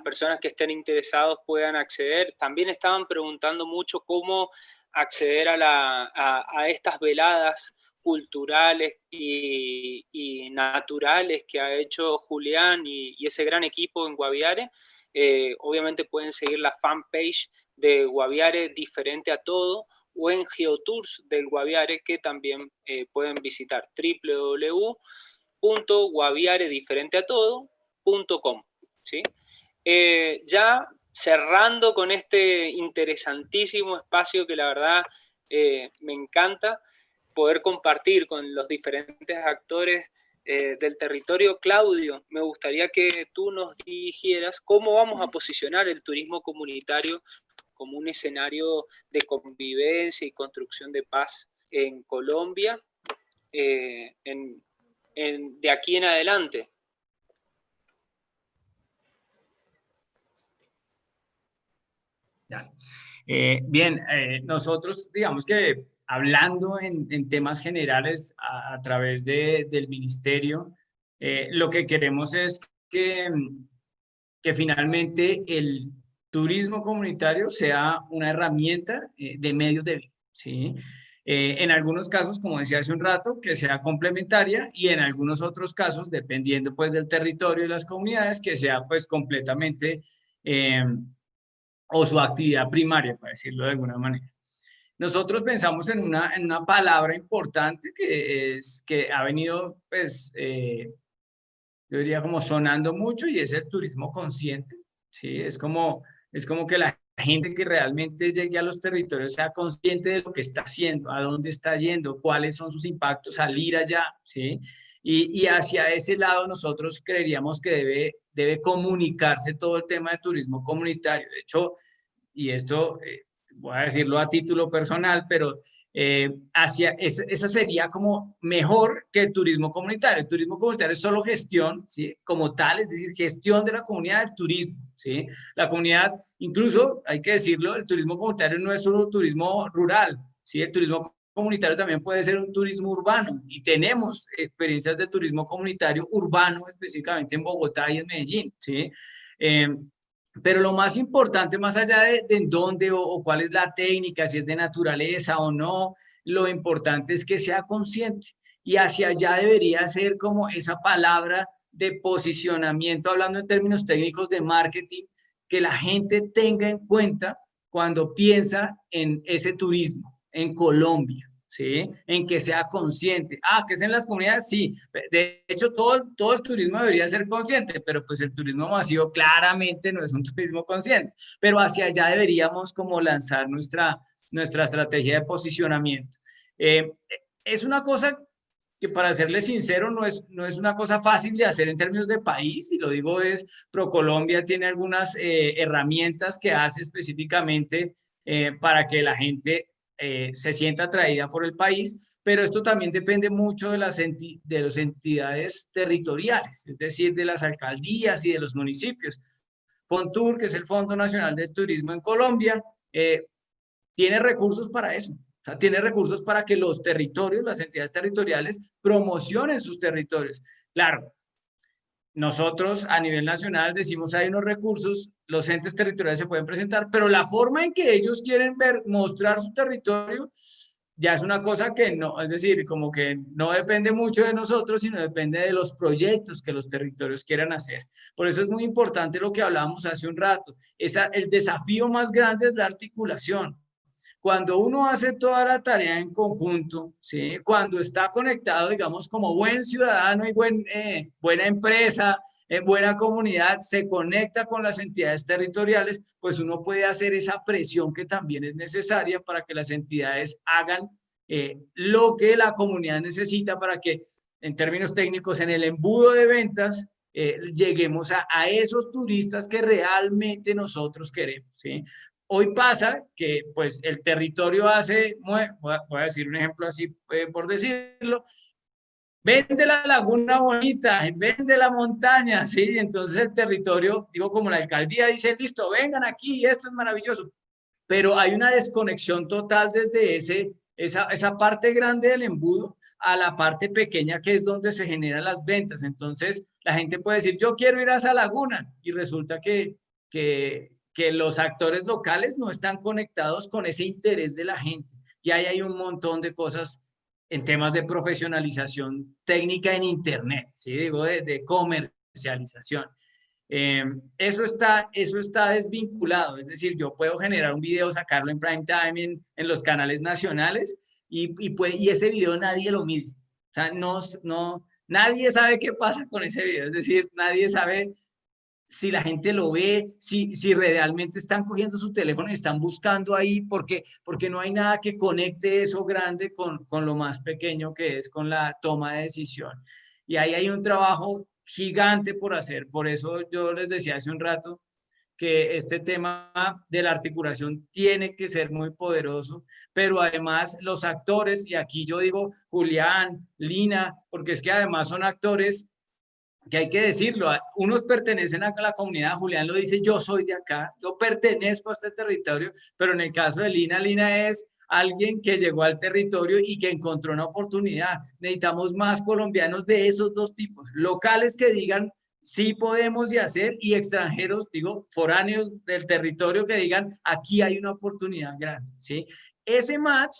personas que estén interesados puedan acceder. También estaban preguntando mucho cómo acceder a estas veladas culturales y naturales que ha hecho Julián y ese gran equipo en Guaviare. Obviamente pueden seguir la fanpage de Guaviare Diferente a Todo, o en Geotours del Guaviare, que también pueden visitar www.guaviarediferenteatodo.com, ¿sí? Ya cerrando con este interesantísimo espacio que la verdad me encanta poder compartir con los diferentes actores del territorio. Claudio, me gustaría que tú nos dijeras cómo vamos a posicionar el turismo comunitario como un escenario de convivencia y construcción de paz en Colombia de aquí en adelante. Ya. Bien, nosotros digamos que hablando en temas generales a través del ministerio, lo que queremos es que finalmente el turismo comunitario sea una herramienta de medios de vida, ¿sí? En algunos casos, como decía hace un rato, que sea complementaria y en algunos otros casos, dependiendo pues del territorio y las comunidades, que sea pues completamente o su actividad primaria, para decirlo de alguna manera. nosotros pensamos en una palabra importante que ha venido, pues, yo diría como sonando mucho, y es el turismo consciente, ¿sí? Es como que la gente que realmente llegue a los territorios sea consciente de lo que está haciendo, a dónde está yendo, cuáles son sus impactos al ir allá, ¿sí? Y hacia ese lado nosotros creeríamos que debe comunicarse todo el tema de turismo comunitario. De hecho, y esto voy a decirlo a título personal, pero esa sería como mejor que el turismo comunitario. El turismo comunitario es solo gestión, ¿sí? Como tal, es decir, gestión de la comunidad del turismo, ¿sí? La comunidad, incluso, hay que decirlo, el turismo comunitario no es solo turismo rural, ¿sí? El turismo comunitario también puede ser un turismo urbano, y tenemos experiencias de turismo comunitario urbano, específicamente en Bogotá y en Medellín, ¿sí? Eh, pero lo más importante, más allá de en dónde o cuál es la técnica, si es de naturaleza o no, lo importante es que sea consciente. Y hacia allá debería ser como esa palabra de posicionamiento, hablando en términos técnicos de marketing, que la gente tenga en cuenta cuando piensa en ese turismo en Colombia, ¿sí? En que sea consciente. Ah, que es en las comunidades, sí. De hecho, todo el turismo debería ser consciente, pero pues el turismo masivo claramente no es un turismo consciente. Pero hacia allá deberíamos como lanzar nuestra estrategia de posicionamiento. Es una cosa que, para serle sincero, no es una cosa fácil de hacer en términos de país, y lo digo es, ProColombia tiene algunas herramientas que hace específicamente para que la gente se sienta atraída por el país, pero esto también depende mucho de las entidades territoriales, es decir, de las alcaldías y de los municipios. Fontur, que es el Fondo Nacional del Turismo en Colombia, tiene recursos para eso. O sea, tiene recursos para que los territorios, las entidades territoriales, promocionen sus territorios. Claro, nosotros a nivel nacional decimos hay unos recursos, los entes territoriales se pueden presentar, pero la forma en que ellos quieren mostrar su territorio ya es una cosa que no, es decir, como que no depende mucho de nosotros, sino depende de los proyectos que los territorios quieran hacer. Por eso es muy importante lo que hablábamos hace un rato. El desafío más grande es la articulación. Cuando uno hace toda la tarea en conjunto, ¿sí? Cuando está conectado, digamos, como buen ciudadano y buena empresa, buena comunidad, se conecta con las entidades territoriales, pues uno puede hacer esa presión que también es necesaria para que las entidades hagan lo que la comunidad necesita para que, en términos técnicos, en el embudo de ventas, lleguemos a esos turistas que realmente nosotros queremos, ¿sí? Hoy pasa que pues el territorio voy a decir un ejemplo así por decirlo, vende la laguna bonita, vende la montaña, ¿sí? Entonces el territorio, digo, como la alcaldía dice, listo, vengan aquí, esto es maravilloso, pero hay una desconexión total desde esa parte grande del embudo a la parte pequeña, que es donde se generan las ventas. Entonces la gente puede decir, yo quiero ir a esa laguna, y resulta que los actores locales no están conectados con ese interés de la gente. Y ahí hay un montón de cosas en temas de profesionalización técnica en Internet, ¿sí? Digo, de comercialización. Eso está desvinculado, es decir, yo puedo generar un video, sacarlo en prime time en los canales nacionales, y ese video nadie lo mide. O sea, nadie sabe qué pasa con ese video, es decir, nadie sabe si la gente lo ve, si realmente están cogiendo su teléfono y están buscando ahí, porque no hay nada que conecte eso grande con lo más pequeño, que es con la toma de decisión. Y ahí hay un trabajo gigante por hacer. Por eso yo les decía hace un rato que este tema de la articulación tiene que ser muy poderoso, pero además los actores, y aquí yo digo Julián, Lina, porque es que además son actores que hay que decirlo, unos pertenecen a la comunidad, Julián lo dice, yo soy de acá, yo pertenezco a este territorio, pero en el caso de Lina, Lina es alguien que llegó al territorio y que encontró una oportunidad. Necesitamos más colombianos de esos dos tipos, locales que digan sí podemos y hacer, y extranjeros, digo, foráneos del territorio que digan aquí hay una oportunidad grande, ¿sí? Ese match,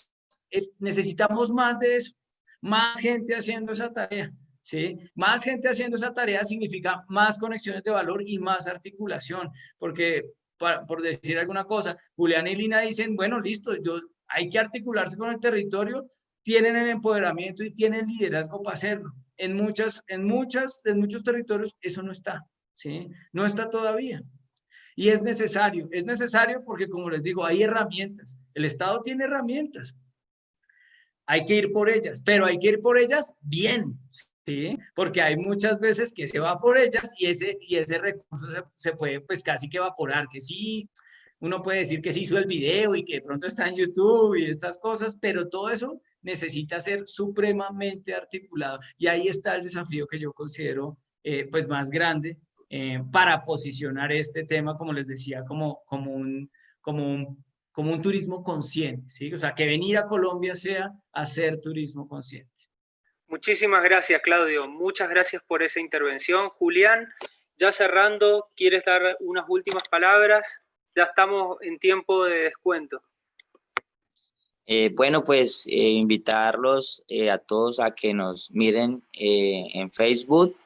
necesitamos más de eso, más gente haciendo esa tarea. ¿Sí? Más gente haciendo esa tarea significa más conexiones de valor y más articulación, porque por decir alguna cosa, Julián y Lina dicen, bueno, listo, hay que articularse con el territorio, tienen el empoderamiento y tienen liderazgo para hacerlo. En muchos territorios eso no está, ¿sí? No está todavía. Y es necesario porque, como les digo, hay herramientas. El Estado tiene herramientas. Hay que ir por ellas, pero hay que ir por ellas bien, ¿sí? Porque hay muchas veces que se va por ellas y ese recurso se puede pues casi que evaporar, que sí, uno puede decir que se hizo el video y que de pronto está en YouTube y estas cosas, pero todo eso necesita ser supremamente articulado. Y ahí está el desafío que yo considero pues más grande para posicionar este tema, como les decía, como un turismo consciente, ¿sí? O sea, que venir a Colombia sea hacer turismo consciente. Muchísimas gracias, Claudio. Muchas gracias por esa intervención. Julián, ya cerrando, ¿quieres dar unas últimas palabras? Ya estamos en tiempo de descuento. Bueno, pues invitarlos a todos a que nos miren en Facebook,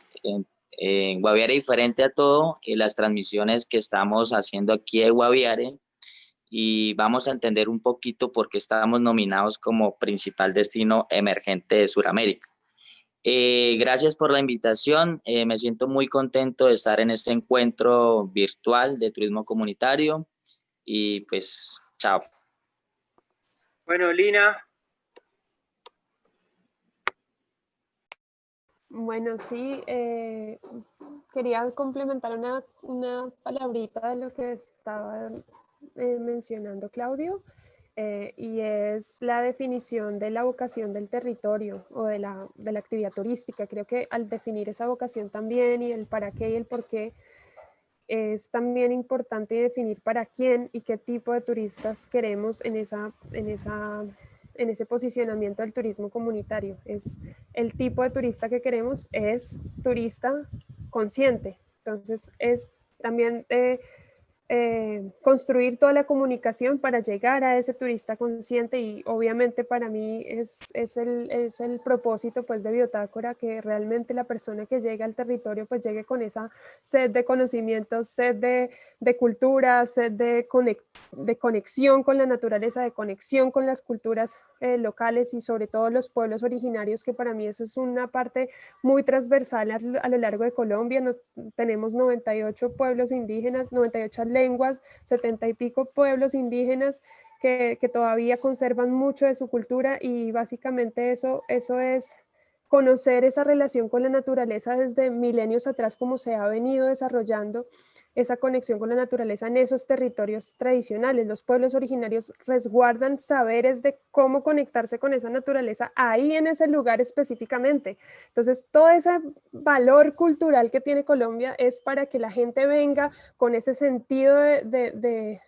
en Guaviare Diferente a Todo, las transmisiones que estamos haciendo aquí de Guaviare, y vamos a entender un poquito por qué estamos nominados como principal destino emergente de Sudamérica. Gracias por la invitación, me siento muy contento de estar en este encuentro virtual de turismo comunitario y pues chao. Bueno, Lina. Bueno, sí, quería complementar una palabrita de lo que estaba mencionando Claudio, y es la definición de la vocación del territorio o de la actividad turística. Creo que al definir esa vocación también y el para qué y el por qué, es también importante definir para quién y qué tipo de turistas queremos en ese posicionamiento del turismo comunitario. Es el tipo de turista que queremos es turista consciente. Entonces es también construir toda la comunicación para llegar a ese turista consciente, y obviamente para mí es el propósito pues de Biotácora, que realmente la persona que llegue al territorio pues llegue con esa sed de conocimientos, sed de cultura, sed de conexión con la naturaleza, de conexión con las culturas locales y sobre todo los pueblos originarios, que para mí eso es una parte muy transversal a lo largo de Colombia. Tenemos 98 pueblos indígenas, 98 lenguas, 70 y pico pueblos indígenas que todavía conservan mucho de su cultura, y básicamente eso es conocer esa relación con la naturaleza desde milenios atrás, como se ha venido desarrollando esa conexión con la naturaleza en esos territorios tradicionales. Los pueblos originarios resguardan saberes de cómo conectarse con esa naturaleza ahí en ese lugar específicamente. Entonces, todo ese valor cultural que tiene Colombia es para que la gente venga con ese sentido de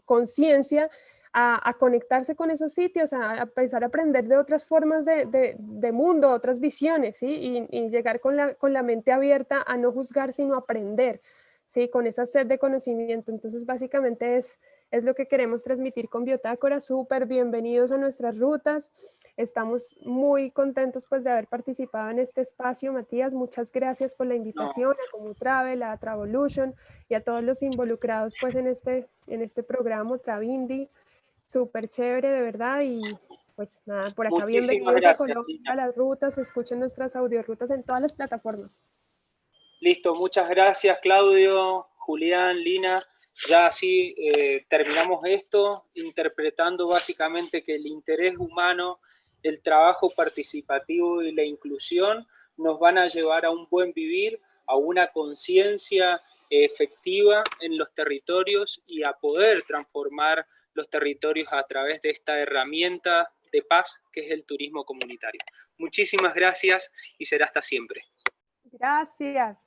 conciencia a conectarse con esos sitios, a empezar a aprender de otras formas de mundo, otras visiones, ¿sí? Y llegar con la mente abierta a no juzgar, sino aprender, ¿sí? Con esa sed de conocimiento. Entonces, básicamente es lo que queremos transmitir con Biotácora. Súper bienvenidos a nuestras rutas. Estamos muy contentos pues de haber participado en este espacio. Matías, muchas gracias por la invitación, a Comutravel, a Travolution y a todos los involucrados pues en este programa, Travindi. Súper chévere, de verdad. Y pues nada, por acá bienvenidos a Colombia, a las rutas. Escuchen nuestras audiorrutas en todas las plataformas. Listo, muchas gracias, Claudio, Julián, Lina. Ya así terminamos esto, interpretando básicamente que el interés humano, el trabajo participativo y la inclusión nos van a llevar a un buen vivir, a una conciencia efectiva en los territorios y a poder transformar los territorios a través de esta herramienta de paz que es el turismo comunitario. Muchísimas gracias y será hasta siempre. Gracias.